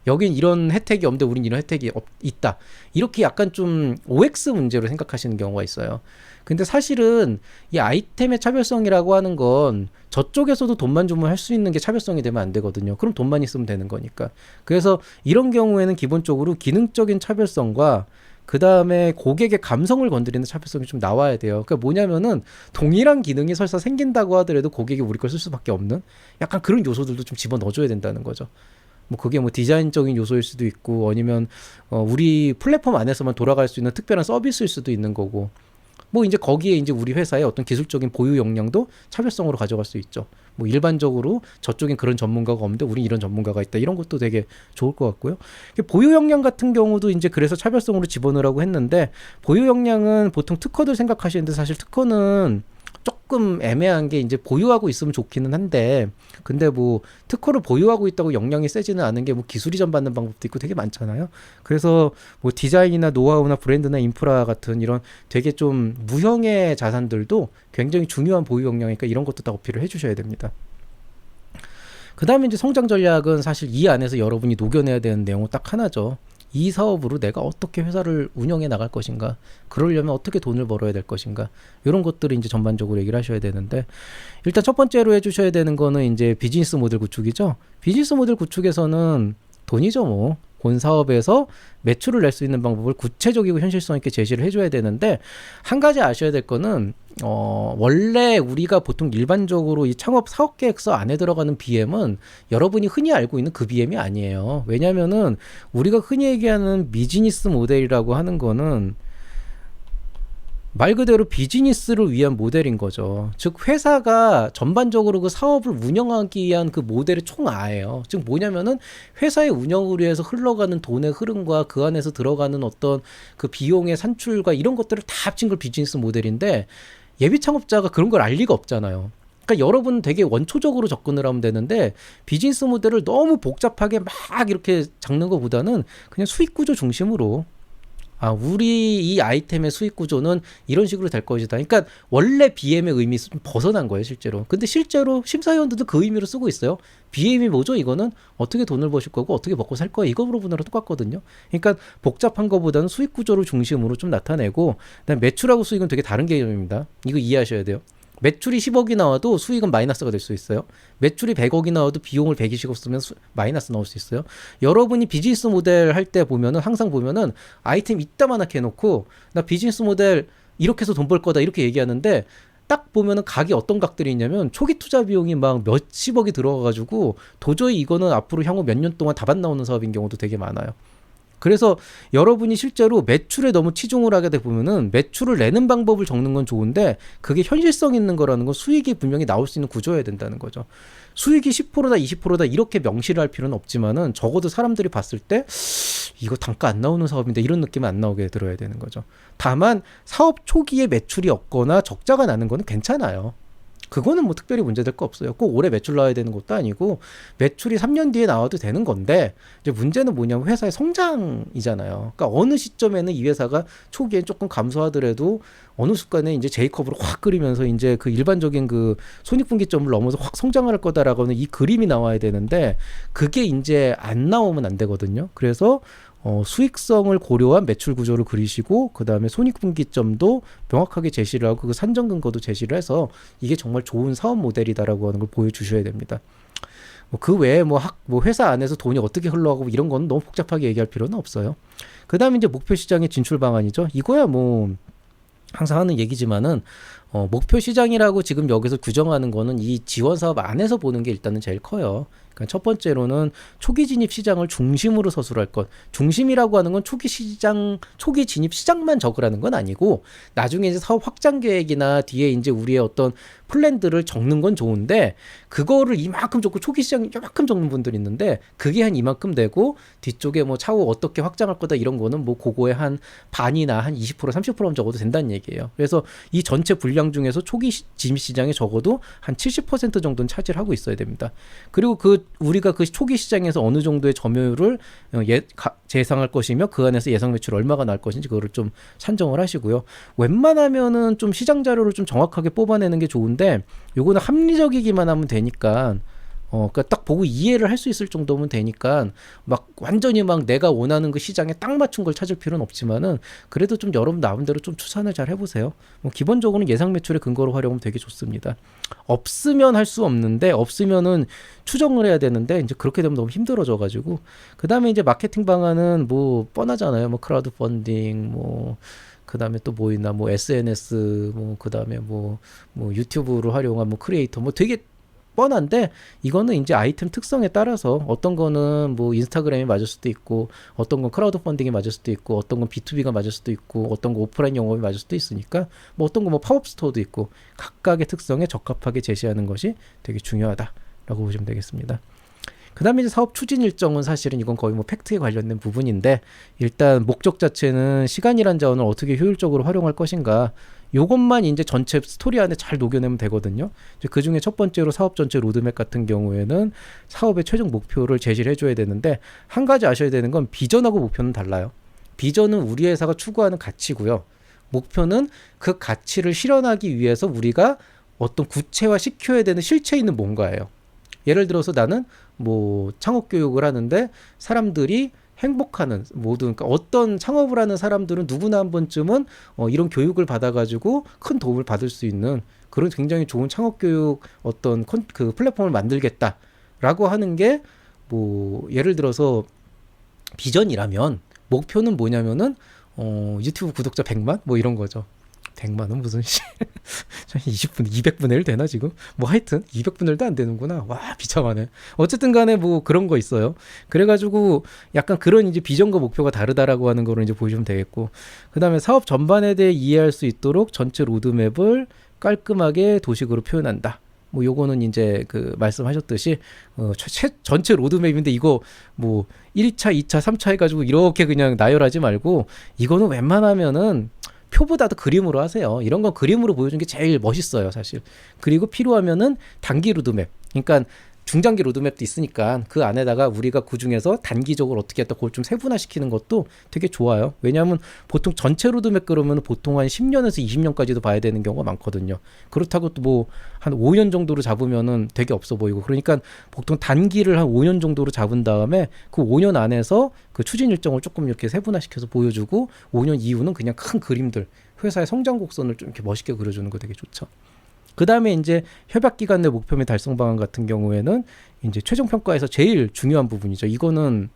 여긴 이런 혜택이 없는데 우린 이런 혜택이 있다. 이렇게 약간 좀 OX 문제로 생각하시는 경우가 있어요. 근데 사실은 이 아이템의 차별성이라고 하는 건 저쪽에서도 돈만 주면 할 수 있는 게 차별성이 되면 안 되거든요. 그럼 돈만 있으면 되는 거니까. 그래서 이런 경우에는 기본적으로 기능적인 차별성과 그 다음에 고객의 감성을 건드리는 차별성이 좀 나와야 돼요. 그러니까 뭐냐면은 동일한 기능이 설사 생긴다고 하더라도 고객이 우리 걸 쓸 수밖에 없는 약간 그런 요소들도 좀 집어넣어줘야 된다는 거죠. 뭐 그게 뭐 디자인적인 요소일 수도 있고 아니면 우리 플랫폼 안에서만 돌아갈 수 있는 특별한 서비스일 수도 있는 거고 뭐 이제 거기에 이제 우리 회사의 어떤 기술적인 보유 역량도 차별성으로 가져갈 수 있죠. 뭐 일반적으로 저쪽엔 그런 전문가가 없는데 우린 이런 전문가가 있다. 이런 것도 되게 좋을 것 같고요. 보유 역량 같은 경우도 이제 그래서 차별성으로 집어넣으라고 했는데 보유 역량은 보통 특허들 생각하시는데 사실 특허는 조금 애매한 게 이제 보유하고 있으면 좋기는 한데 근데 뭐 특허를 보유하고 있다고 역량이 세지는 않은 게 뭐 기술 이전 받는 방법도 있고 되게 많잖아요. 그래서 뭐 디자인이나 노하우나 브랜드나 인프라 같은 이런 되게 좀 무형의 자산들도 굉장히 중요한 보유 역량이니까 이런 것도 다 어필을 해주셔야 됩니다. 그 다음에 이제 성장 전략은 사실 이 안에서 여러분이 녹여내야 되는 내용은 딱 하나죠. 이 사업으로 내가 어떻게 회사를 운영해 나갈 것인가, 그러려면 어떻게 돈을 벌어야 될 것인가, 이런 것들을 이제 전반적으로 얘기를 하셔야 되는데, 일단 첫 번째로 해주셔야 되는 거는 이제 비즈니스 모델 구축이죠. 비즈니스 모델 구축에서는 돈이죠, 뭐. 본 사업에서 매출을 낼 수 있는 방법을 구체적이고 현실성 있게 제시를 해줘야 되는데, 한 가지 아셔야 될 거는 원래 우리가 보통 일반적으로 이 창업 사업 계획서 안에 들어가는 BM은 여러분이 흔히 알고 있는 그 BM이 아니에요. 왜냐면은 우리가 흔히 얘기하는 비즈니스 모델이라고 하는 거는 말 그대로 비즈니스를 위한 모델인 거죠. 즉 회사가 전반적으로 그 사업을 운영하기 위한 그 모델의 총아예요. 즉 뭐냐면은 회사의 운영을 위해서 흘러가는 돈의 흐름과 그 안에서 들어가는 어떤 그 비용의 산출과 이런 것들을 다 합친 걸 비즈니스 모델인데 예비 창업자가 그런 걸 알 리가 없잖아요. 그러니까 여러분 되게 원초적으로 접근을 하면 되는데 비즈니스 모델을 너무 복잡하게 막 이렇게 잡는 것보다는 그냥 수익 구조 중심으로 우리 이 아이템의 수익 구조는 이런 식으로 될 것이다. 그러니까 원래 BM의 의미 좀 벗어난 거예요, 실제로. 근데 실제로 심사위원들도 그 의미로 쓰고 있어요. BM이 뭐죠? 이거는 어떻게 돈을 버실 거고 어떻게 먹고 살 거야. 이거 물어보느라 똑같거든요. 그러니까 복잡한 거보다는 수익 구조를 중심으로 좀 나타내고 그다음에 매출하고 수익은 되게 다른 개념입니다. 이거 이해하셔야 돼요. 매출이 10억이 나와도 수익은 마이너스가 될 수 있어요. 매출이 100억이 나와도 비용을 120억 쓰면 마이너스 나올 수 있어요. 여러분이 비즈니스 모델 할 때 보면은 항상 보면은 아이템 이따만하게 해놓고 나 비즈니스 모델 이렇게 해서 돈 벌 거다 이렇게 얘기하는데 딱 보면은 각이 어떤 각들이 있냐면 초기 투자 비용이 막 몇십억이 들어가가지고 도저히 이거는 앞으로 향후 몇 년 동안 답 안 나오는 사업인 경우도 되게 많아요. 그래서 여러분이 실제로 매출에 너무 치중을 하게 돼 보면은 매출을 내는 방법을 적는 건 좋은데 그게 현실성 있는 거라는 건 수익이 분명히 나올 수 있는 구조여야 된다는 거죠. 수익이 10%다 20%다 이렇게 명시를 할 필요는 없지만은 적어도 사람들이 봤을 때 이거 단가 안 나오는 사업인데 이런 느낌은 안 나오게 들어야 되는 거죠. 다만 사업 초기에 매출이 없거나 적자가 나는 거는 괜찮아요. 그거는 뭐 특별히 문제될 거 없어요. 꼭 올해 매출 나와야 되는 것도 아니고 매출이 3년 뒤에 나와도 되는 건데 이제 문제는 뭐냐면 회사의 성장이잖아요. 그러니까 어느 시점에는 이 회사가 초기엔 조금 감소하더라도 어느 순간에 이제 J컵으로 확 끓이면서 이제 그 일반적인 그 손익분기점을 넘어서 확 성장을 할 거다라고는 이 그림이 나와야 되는데 그게 이제 안 나오면 안 되거든요. 그래서 수익성을 고려한 매출 구조를 그리시고 그 다음에 손익분기점도 명확하게 제시를 하고 그 산정 근거도 제시를 해서 이게 정말 좋은 사업 모델이다라고 하는 걸 보여주셔야 됩니다. 뭐 그 외에 뭐 회사 안에서 돈이 어떻게 흘러가고 뭐 이런 거는 너무 복잡하게 얘기할 필요는 없어요. 그다음에 이제 목표 시장의 진출 방안이죠. 이거야 뭐 항상 하는 얘기지만은 목표 시장이라고 지금 여기서 규정하는 거는 이 지원 사업 안에서 보는 게 일단은 제일 커요. 그러니까 첫 번째로는 초기 진입 시장을 중심으로 서술할 것. 중심이라고 하는 건 초기 진입 시장만 적으라는 건 아니고 나중에 이제 사업 확장 계획이나 뒤에 이제 우리의 어떤 플랜들을 적는 건 좋은데 그거를 이만큼 적고 초기 시장 이만큼 적는 분들이 있는데 그게 한 이만큼 되고 뒤쪽에 뭐 차후 어떻게 확장할 거다 이런 거는 뭐 그거의 한 반이나 한 20% 30% 적어도 된다는 얘기예요. 그래서 이 전체 분량 중에서 초기 진입 시장에 적어도 한 70% 정도는 차지를 하고 있어야 됩니다. 그리고 우리가 그 초기 시장에서 어느 정도의 점유율을 예상할 것이며 그 안에서 예상 매출 얼마가 날 것인지 그거를 좀 산정을 하시고요. 웬만하면은 좀 시장 자료를 좀 정확하게 뽑아내는 게 좋은데 요거는 합리적이기만 하면 되니까 그러니까 딱 보고 이해를 할 수 있을 정도면 되니까 막 완전히 막 내가 원하는 그 시장에 딱 맞춘 걸 찾을 필요는 없지만은 그래도 좀 여러분 나름대로 좀 추산을 잘 해보세요. 기본적으로는 예상 매출의 근거로 활용하면 되게 좋습니다. 없으면 할 수 없는데 없으면은 추정을 해야 되는데 이제 그렇게 되면 너무 힘들어져가지고 그 다음에 이제 마케팅 방안은 뭐 뻔하잖아요. 뭐 크라우드 펀딩 그 다음에 또 뭐 있나 뭐 SNS 그 다음에 뭐 유튜브를 활용한 뭐 크리에이터 되게 뻔한데 이거는 이제 아이템 특성에 따라서 어떤 거는 뭐 인스타그램이 맞을 수도 있고 어떤 건 크라우드 펀딩이 맞을 수도 있고 어떤 건 B2B가 맞을 수도 있고 어떤 거 오프라인 영업이 맞을 수도 있으니까 어떤 거 팝업 스토어도 있고 각각의 특성에 적합하게 제시하는 것이 되게 중요하다라고 보시면 되겠습니다. 그 다음에 이제 사업 추진 일정은 사실은 이건 거의 팩트에 관련된 부분인데 일단 목적 자체는 시간이란 자원을 어떻게 효율적으로 활용할 것인가 요것만 이제 전체 스토리 안에 잘 녹여내면 되거든요. 그 중에 첫 번째로 사업 전체 로드맵 같은 경우에는 사업의 최종 목표를 제시를 해줘야 되는데 한 가지 아셔야 되는 건 비전하고 목표는 달라요. 비전은 우리 회사가 추구하는 가치고요. 목표는 그 가치를 실현하기 위해서 우리가 어떤 구체화 시켜야 되는 실체 있는 뭔가예요. 예를 들어서 나는 창업 교육을 하는데 사람들이 행복하는 그러니까 어떤 창업을 하는 사람들은 누구나 한 번쯤은 이런 교육을 받아가지고 큰 도움을 받을 수 있는 그런 굉장히 좋은 창업 교육 어떤 그 플랫폼을 만들겠다라고 하는 게 예를 들어서 비전이라면 목표는 뭐냐면은 유튜브 구독자 100만 이런 거죠. 100만원 무슨 20분 200분의 1 되나 지금 하여튼 200분의 1도 안 되는구나. 와 비참하네. 어쨌든 간에 그런 거 있어요. 그래가지고 약간 그런 이제 비전과 목표가 다르다라고 하는 거를 이제 보시면 되겠고 그 다음에 사업 전반에 대해 이해할 수 있도록 전체 로드맵을 깔끔하게 도식으로 표현한다. 요거는 이제 말씀하셨듯이 전체 로드맵인데 이거 1차 2차 3차 해가지고 이렇게 그냥 나열하지 말고 이거는 웬만하면은 표보다도 그림으로 하세요. 이런 건 그림으로 보여주는 게 제일 멋있어요, 사실. 그리고 필요하면은 단기 로드맵. 그러니까 중장기 로드맵도 있으니까 그 안에다가 우리가 그 중에서 단기적으로 어떻게 했다 그걸 좀 세분화시키는 것도 되게 좋아요. 왜냐하면 보통 전체 로드맵 그러면 보통 한 10년에서 20년까지도 봐야 되는 경우가 많거든요. 그렇다고 또 한 5년 정도로 잡으면은 되게 없어 보이고 그러니까 보통 단기를 한 5년 정도로 잡은 다음에 그 5년 안에서 그 추진 일정을 조금 이렇게 세분화시켜서 보여주고 5년 이후는 그냥 큰 그림들 회사의 성장 곡선을 좀 이렇게 멋있게 그려주는 거 되게 좋죠. 그 다음에 이제 협약 기간 내 목표 및 달성 방안 같은 경우에는 이제 최종 평가에서 제일 중요한 부분이죠. 이거는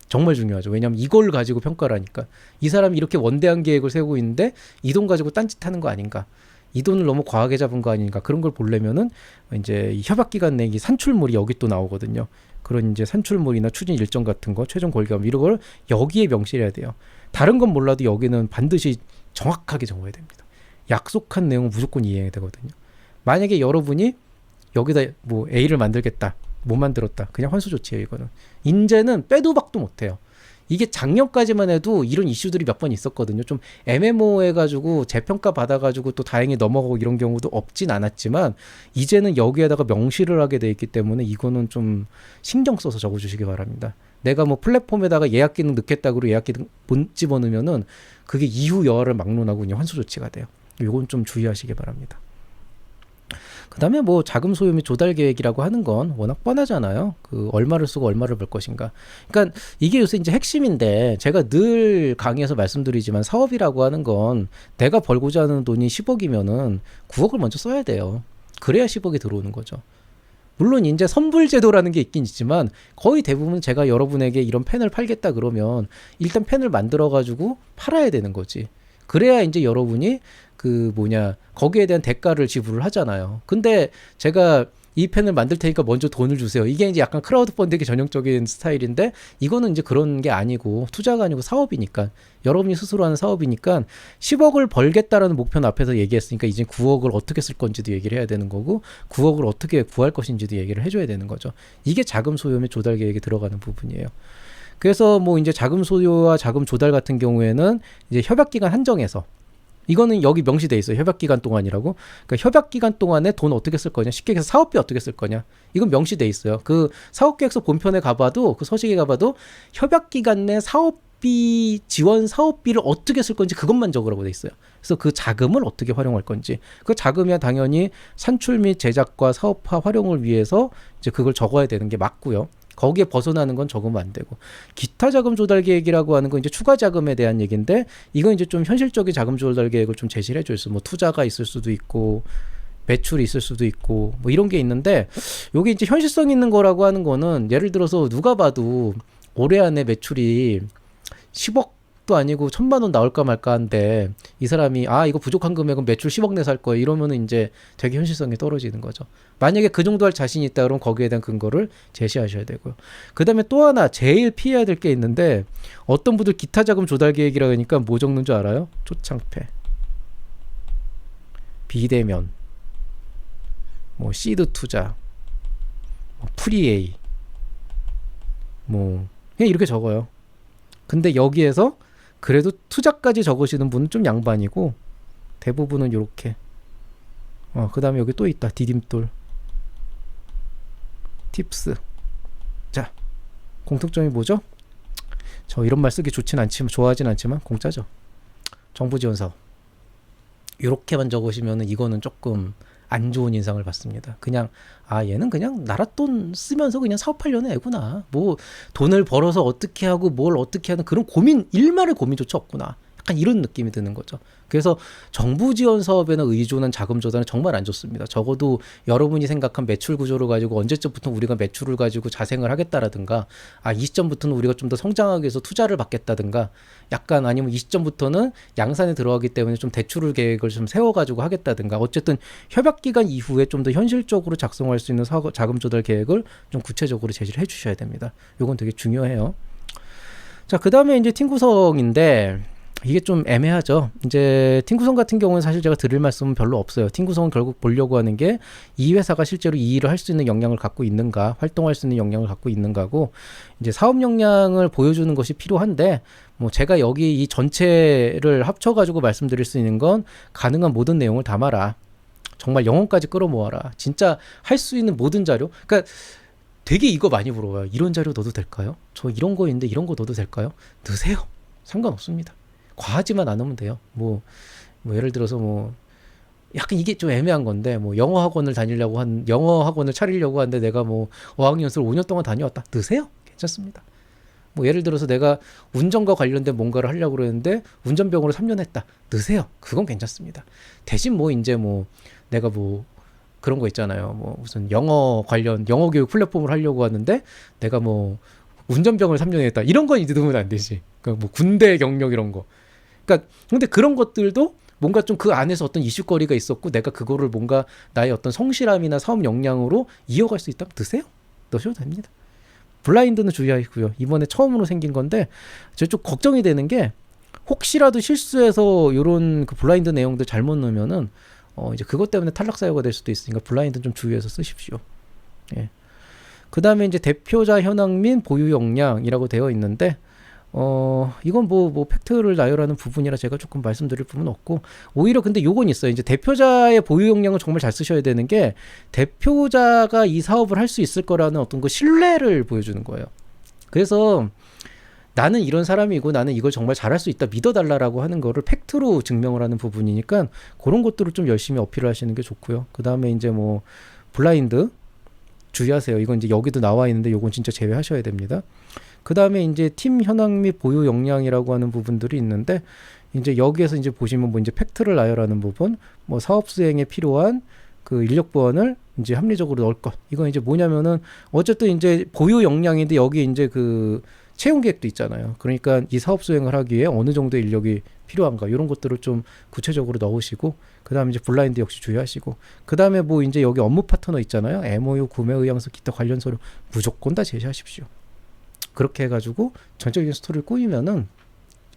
정말 중요하죠. 왜냐하면 이걸 가지고 평가를 하니까 이 사람이 이렇게 원대한 계획을 세우고 있는데 이 돈 가지고 딴짓하는 거 아닌가? 이 돈을 너무 과하게 잡은 거 아닌가? 그런 걸 보려면은 이제 이 협약 기간 내 산출물이 여기 또 나오거든요. 그런 이제 산출물이나 추진 일정 같은 거, 최종 골격 이런 걸 여기에 명시해야 돼요. 다른 건 몰라도 여기는 반드시 정확하게 적어야 됩니다. 약속한 내용은 무조건 이행해야 되거든요. 만약에 여러분이 여기다 A를 만들겠다. 못 만들었다. 그냥 환수 조치예요, 이거는. 인제는 빼도 박도 못해요. 이게 작년까지만 해도 이런 이슈들이 몇 번 있었거든요. 좀 애매모호해가지고 재평가 받아가지고 또 다행히 넘어가고 이런 경우도 없진 않았지만 이제는 여기에다가 명시를 하게 돼 있기 때문에 이거는 좀 신경 써서 적어주시기 바랍니다. 내가 플랫폼에다가 예약 기능 넣겠다고 예약 기능 못 집어넣으면은 그게 이후 여하를 막론하고 그냥 환수 조치가 돼요. 이건 좀 주의하시기 바랍니다. 그 다음에 자금 소요 및 조달 계획이라고 하는 건 워낙 뻔하잖아요. 얼마를 쓰고 얼마를 벌 것인가. 그러니까 이게 요새 이제 핵심인데 제가 늘 강의에서 말씀드리지만 사업이라고 하는 건 내가 벌고자 하는 돈이 10억이면은 9억을 먼저 써야 돼요. 그래야 10억이 들어오는 거죠. 물론 이제 선불 제도라는 게 있긴 있지만 거의 대부분 제가 여러분에게 이런 펜을 팔겠다 그러면 일단 펜을 만들어 가지고 팔아야 되는 거지. 그래야 이제 여러분이 거기에 대한 대가를 지불을 하잖아요. 근데 제가 이 펜을 만들 테니까 먼저 돈을 주세요. 이게 이제 약간 크라우드 펀딩의 전형적인 스타일인데 이거는 이제 그런 게 아니고 투자가 아니고 사업이니까 여러분이 스스로 하는 사업이니까 10억을 벌겠다라는 목표는 앞에서 얘기했으니까 이제 9억을 어떻게 쓸 건지도 얘기를 해야 되는 거고 9억을 어떻게 구할 것인지도 얘기를 해줘야 되는 거죠. 이게 자금 소요 및 조달 계획에 들어가는 부분이에요. 그래서 뭐 이제 자금 소요와 자금 조달 같은 경우에는 이제 협약 기간 한정해서 이거는 여기 명시돼 있어요. 협약 기간 동안이라고. 그러니까 협약 기간 동안에 돈 어떻게 쓸 거냐. 쉽게 얘기해서 사업비 어떻게 쓸 거냐. 이건 명시돼 있어요. 그 사업계획서 본편에 가봐도 그 서식에 가봐도 협약 기간 내 사업비 지원 사업비를 어떻게 쓸 건지 그것만 적으라고 돼 있어요. 그래서 그 자금을 어떻게 활용할 건지. 그 자금이야 당연히 산출 및 제작과 사업화 활용을 위해서 이제 그걸 적어야 되는 게 맞고요. 거기에 벗어나는 건 적으면 안 되고 기타 자금 조달 계획이라고 하는 건 이제 추가 자금에 대한 얘기인데 이건 이제 좀 현실적인 자금 조달 계획을 좀 제시를 해줘 있어. 뭐 투자가 있을 수도 있고 매출이 있을 수도 있고 뭐 이런 게 있는데 요게 이제 현실성 있는 거라고 하는 거는 예를 들어서 누가 봐도 올해 안에 매출이 10억도 아니고 1,000만 원 나올까 말까 한데 이 사람이 이거 부족한 금액은 매출 10억 내서 할 거예요. 이러면은 이제 되게 현실성이 떨어지는 거죠. 만약에 그 정도 할 자신이 있다 그러면 거기에 대한 근거를 제시하셔야 되고요. 그 다음에 또 하나 제일 피해야 될 게 있는데 어떤 분들 기타 자금 조달 계획이라 하니까 뭐 적는 줄 알아요? 초창패, 비대면, 뭐 시드 투자, 뭐 프리에이, 뭐 그냥 이렇게 적어요. 근데 여기에서 그래도 투자까지 적으시는 분은 좀 양반이고 대부분은 이렇게 그 다음에 여기 또 있다. 디딤돌 팁스. 자, 공통점이 뭐죠? 저 이런 말 쓰기 좋아하진 않지만 공짜죠. 정부 지원 사업. 이렇게만 적으시면은 이거는 조금 안 좋은 인상을 받습니다. 그냥 얘는 그냥 나라 돈 쓰면서 그냥 사업하려는 애구나. 뭐 돈을 벌어서 어떻게 하고 뭘 어떻게 하는 그런 일말의 고민조차 없구나. 약간 이런 느낌이 드는 거죠. 그래서 정부 지원 사업에는 의존한 자금 조달은 정말 안 좋습니다. 적어도 여러분이 생각한 매출 구조를 가지고 언제쯤부터 우리가 매출을 가지고 자생을 하겠다라든가 이 시점부터는 우리가 좀 더 성장하기 위해서 투자를 받겠다든가 약간 아니면 이 시점부터는 양산에 들어가기 때문에 좀 대출 계획을 좀 세워가지고 하겠다든가 어쨌든 협약 기간 이후에 좀 더 현실적으로 작성할 수 있는 자금 조달 계획을 좀 구체적으로 제시를 해주셔야 됩니다. 이건 되게 중요해요. 자, 그 다음에 이제 팀 구성인데 이게 좀 애매하죠. 이제 팀 구성 같은 경우는 사실 제가 드릴 말씀은 별로 없어요. 팀 구성은 결국 보려고 하는 게 이 회사가 실제로 이 일을 할 수 있는 역량을 갖고 있는가, 활동할 수 있는 역량을 갖고 있는가고 이제 사업 역량을 보여주는 것이 필요한데 뭐 제가 여기 이 전체를 합쳐가지고 말씀드릴 수 있는 건 가능한 모든 내용을 담아라. 정말 영혼까지 끌어모아라. 진짜 할 수 있는 모든 자료. 그러니까 되게 이거 많이 물어봐요. 이런 자료 넣어도 될까요? 저 이런 거 있는데 이런 거 넣어도 될까요? 넣으세요. 상관없습니다. 과하지만 않으면 돼요. 뭐 예를 들어서 뭐 약간 이게 좀 애매한 건데 뭐 영어 학원을 차리려고 하는데 내가 뭐 어학연수를 5년 동안 다녀왔다. 넣으세요. 괜찮습니다. 뭐 예를 들어서 내가 운전과 관련된 뭔가를 하려고 그러는데 운전병으로 3년 했다. 넣으세요. 그건 괜찮습니다. 대신 뭐 이제 뭐 내가 뭐 그런 거 있잖아요. 뭐 무슨 영어 교육 플랫폼을 하려고 하는데 내가 뭐 운전병을 3년 했다. 이런 건 이제 넣으면 안 되지. 그러니까 뭐 군대 경력 이런 거. 그러니까 근데 그런 것들도 뭔가 좀 그 안에서 어떤 이슈거리가 있었고 내가 그거를 뭔가 나의 어떤 성실함이나 사업 역량으로 이어갈 수 있다면 드세요. 넣으셔도 됩니다. 블라인드는 주의하시고요. 이번에 처음으로 생긴 건데 저 좀 걱정이 되는 게 혹시라도 실수해서 이런 그 블라인드 내용들 잘못 넣으면은 이제 그것 때문에 탈락 사유가 될 수도 있으니까 블라인드는 좀 주의해서 쓰십시오. 예. 그 다음에 이제 대표자 현황 및 보유 역량이라고 되어 있는데 이건 뭐 팩트를 나열하는 부분이라 제가 조금 말씀드릴 부분은 없고 오히려 근데 요건 있어요. 이제 대표자의 보유 역량을 정말 잘 쓰셔야 되는 게 대표자가 이 사업을 할 수 있을 거라는 어떤 그 신뢰를 보여주는 거예요. 그래서 나는 이런 사람이고 나는 이걸 정말 잘할 수 있다 믿어달라라고 하는 거를 팩트로 증명을 하는 부분이니까 그런 것들을 좀 열심히 어필을 하시는 게 좋고요. 그 다음에 이제 뭐 블라인드 주의하세요. 이건 이제 여기도 나와 있는데 요건 진짜 제외하셔야 됩니다. 그 다음에 이제 팀 현황 및 보유 역량이라고 하는 부분들이 있는데 이제 여기에서 이제 보시면 뭐 이제 팩트를 나열하는 부분, 뭐 사업 수행에 필요한 그 인력 보완을 이제 합리적으로 넣을 것. 이건 이제 뭐냐면은 어쨌든 이제 보유 역량인데 여기 이제 그 채용 계획도 있잖아요. 그러니까 이 사업 수행을 하기 위해 어느 정도의 인력이 필요한가 이런 것들을 좀 구체적으로 넣으시고 그다음에 이제 블라인드 역시 주의하시고 그다음에 뭐 이제 여기 업무 파트너 있잖아요. MOU, 구매 의향서, 기타 관련 서류 무조건 다 제시하십시오. 그렇게 해가지고 전적인 스토리를 꾸미면은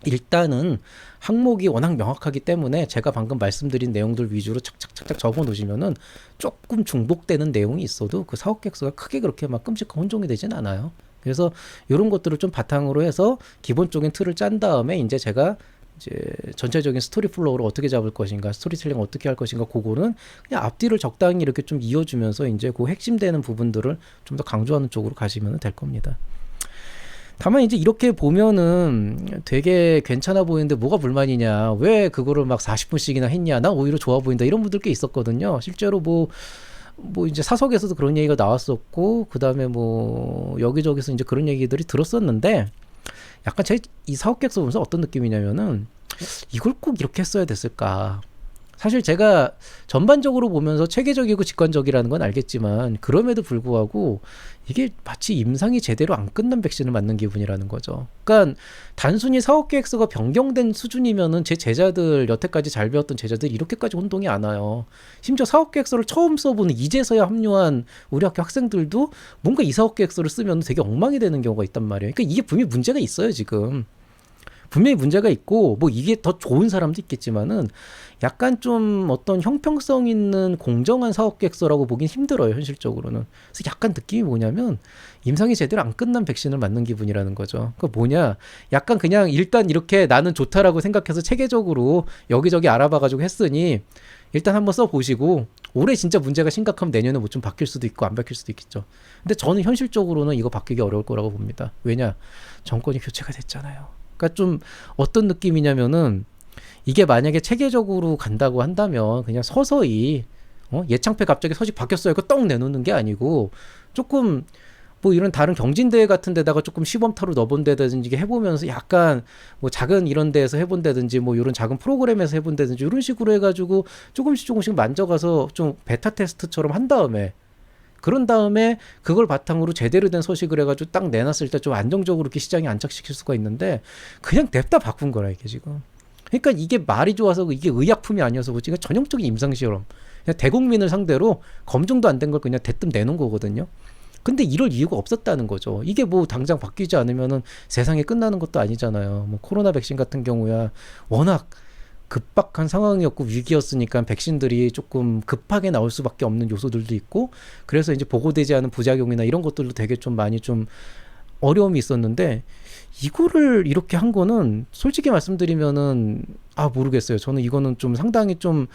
일단은 항목이 워낙 명확하기 때문에 제가 방금 말씀드린 내용들 위주로 착착착착 적어 놓으시면은 조금 중복되는 내용이 있어도 그 사업 계획서가 크게 그렇게 막 끔찍한 혼종이 되진 않아요. 그래서 이런 것들을 좀 바탕으로 해서 기본적인 틀을 짠 다음에 이제 제가 이제 전체적인 스토리 플로우를 어떻게 잡을 것인가, 스토리텔링 어떻게 할 것인가, 그거는 그냥 앞뒤를 적당히 이렇게 좀 이어주면서 이제 그 핵심되는 부분들을 좀 더 강조하는 쪽으로 가시면 될 겁니다. 다만 이제 이렇게 보면은 되게 괜찮아 보이는데 뭐가 불만이냐, 왜 그거를 막 40분씩이나 했냐, 난 오히려 좋아 보인다, 이런 분들 꽤 있었거든요. 실제로 뭐 이제 사석에서도 그런 얘기가 나왔었고, 그 다음에 뭐 여기저기서 이제 그런 얘기들이 들었었는데, 약간 제 이 사업 계획서 보면서 어떤 느낌이냐면은 이걸 꼭 이렇게 했어야 됐을까. 사실 제가 전반적으로 보면서 체계적이고 직관적이라는 건 알겠지만 그럼에도 불구하고 이게 마치 임상이 제대로 안 끝난 백신을 맞는 기분이라는 거죠. 그러니까 단순히 사업계획서가 변경된 수준이면은 제 제자들, 여태까지 잘 배웠던 제자들 이렇게까지 혼동이 안 와요. 심지어 사업계획서를 처음 써보는 이제서야 합류한 우리 학교 학생들도 뭔가 이 사업계획서를 쓰면 되게 엉망이 되는 경우가 있단 말이에요. 그러니까 이게 분명히 문제가 있어요, 지금. 분명히 문제가 있고 뭐 이게 더 좋은 사람도 있겠지만은 약간 좀 어떤 형평성 있는 공정한 사업계획서라고 보긴 힘들어요, 현실적으로는. 그래서 약간 느낌이 뭐냐면 임상이 제대로 안 끝난 백신을 맞는 기분이라는 거죠. 그러니까 뭐냐, 약간 그냥 일단 이렇게 나는 좋다라고 생각해서 체계적으로 여기저기 알아봐가지고 했으니 일단 한번 써보시고 올해 진짜 문제가 심각하면 내년에 뭐 좀 바뀔 수도 있고 안 바뀔 수도 있겠죠. 근데 저는 현실적으로는 이거 바뀌기 어려울 거라고 봅니다. 왜냐, 정권이 교체가 됐잖아요. 그러니까 좀 어떤 느낌이냐면은 이게 만약에 체계적으로 간다고 한다면 그냥 서서히 예창패 갑자기 서식 바뀌었어요, 이거 떡 내놓는 게 아니고 조금 뭐 이런 다른 경진대회 같은 데다가 조금 시범타로 넣어본다든지 해보면서 약간 뭐 작은 이런 데에서 해본다든지 뭐 이런 작은 프로그램에서 해본다든지 이런 식으로 해가지고 조금씩 만져가서 좀 베타 테스트처럼 한 다음에, 그런 다음에 그걸 바탕으로 제대로 된 서식을 해가지고 딱 내놨을 때 좀 안정적으로 이렇게 시장에 안착시킬 수가 있는데 그냥 냅다 바꾼 거라 이게 지금. 그러니까 이게 말이 좋아서 이게 의약품이 아니어서 그렇지, 전형적인 임상시험, 그냥 대국민을 상대로 검증도 안 된 걸 그냥 대뜸 내놓은 거거든요. 근데 이럴 이유가 없었다는 거죠. 이게 뭐 당장 바뀌지 않으면은 세상이 끝나는 것도 아니잖아요. 뭐 코로나 백신 같은 경우야 워낙 급박한 상황이었고 위기였으니까 백신들이 조금 급하게 나올 수밖에 없는 요소들도 있고, 그래서 이제 보고되지 않은 부작용이나 이런 것들도 되게 좀 많이 좀 어려움이 있었는데 이거를 이렇게 한 거는 솔직히 말씀드리면은 모르겠어요. 저는 이거는 좀 상당히 좀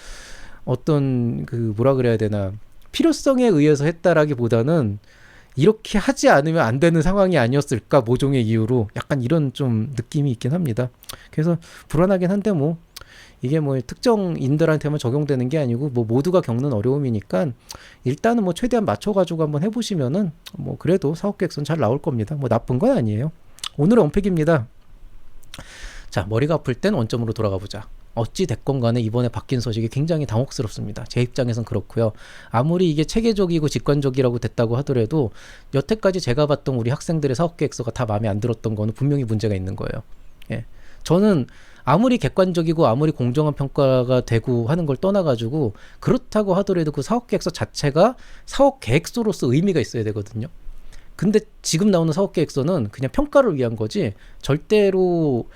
어떤 그 뭐라 그래야 되나, 필요성에 의해서 했다라기보다는 이렇게 하지 않으면 안 되는 상황이 아니었을까, 모종의 이유로. 약간 이런 좀 느낌이 있긴 합니다. 그래서 불안하긴 한데 뭐 이게 뭐 특정인들한테만 적용되는 게 아니고 뭐 모두가 겪는 어려움이니까 일단은 뭐 최대한 맞춰가지고 한번 해보시면은 뭐 그래도 사업계획서는 잘 나올 겁니다. 뭐 나쁜 건 아니에요. 오늘의 언팩입니다. 자, 머리가 아플 땐 원점으로 돌아가 보자. 어찌 됐건 간에 이번에 바뀐 소식이 굉장히 당혹스럽습니다. 제 입장에선 그렇고요. 아무리 이게 체계적이고 직관적이라고 됐다고 하더라도 여태까지 제가 봤던 우리 학생들의 사업계획서가 다 마음에 안 들었던 거는 분명히 문제가 있는 거예요. 예. 저는 아무리 객관적이고 아무리 공정한 평가가 되고 하는 걸 떠나가지고 그렇다고 하더라도 그 사업계획서 자체가 사업계획서로서 의미가 있어야 되거든요. 근데 지금 나오는 사업계획서는 그냥 평가를 위한 거지 절대로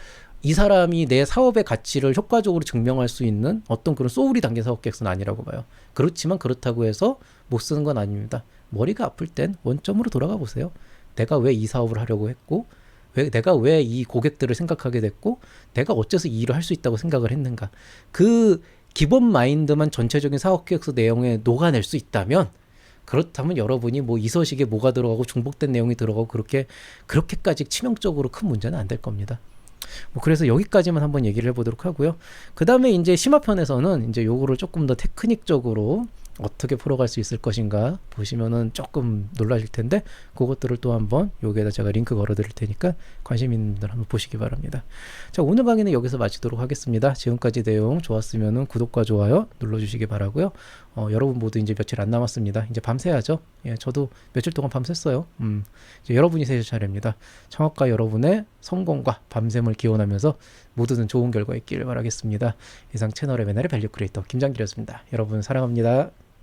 이 사람이 내 사업의 가치를 효과적으로 증명할 수 있는 어떤 그런 소울이 담긴 사업계획서는 아니라고 봐요. 그렇지만 그렇다고 해서 못 쓰는 건 아닙니다. 머리가 아플 땐 원점으로 돌아가 보세요. 내가 왜 이 사업을 하려고 했고, 내가 왜 이 고객들을 생각하게 됐고, 내가 어째서 이 일을 할 수 있다고 생각을 했는가. 그 기본 마인드만 전체적인 사업계획서 내용에 녹아낼 수 있다면, 그렇다면 여러분이 뭐 이 서식에 뭐가 들어가고 중복된 내용이 들어가고 그렇게까지 치명적으로 큰 문제는 안 될 겁니다. 뭐 그래서 여기까지만 한번 얘기를 해보도록 하고요. 그 다음에 이제 심화편에서는 이제 요거를 조금 더 테크닉적으로 어떻게 풀어갈 수 있을 것인가 보시면은 조금 놀라실 텐데, 그것들을 또 한번 여기에다 제가 링크 걸어 드릴 테니까 관심 있는 분들 한번 보시기 바랍니다. 자, 오늘 강의는 여기서 마치도록 하겠습니다. 지금까지 내용 좋았으면은 구독과 좋아요 눌러주시기 바라고요. 여러분 모두 이제 며칠 안 남았습니다. 이제 밤새야죠. 예, 저도 며칠 동안 밤샜어요. 이제 여러분이 세실 차례입니다. 창업가 여러분의 성공과 밤샘을 기원하면서 모두는 좋은 결과 있기를 바라겠습니다. 이상 채널의 맨날의 밸류 크리에이터 김장길이었습니다. 여러분 사랑합니다.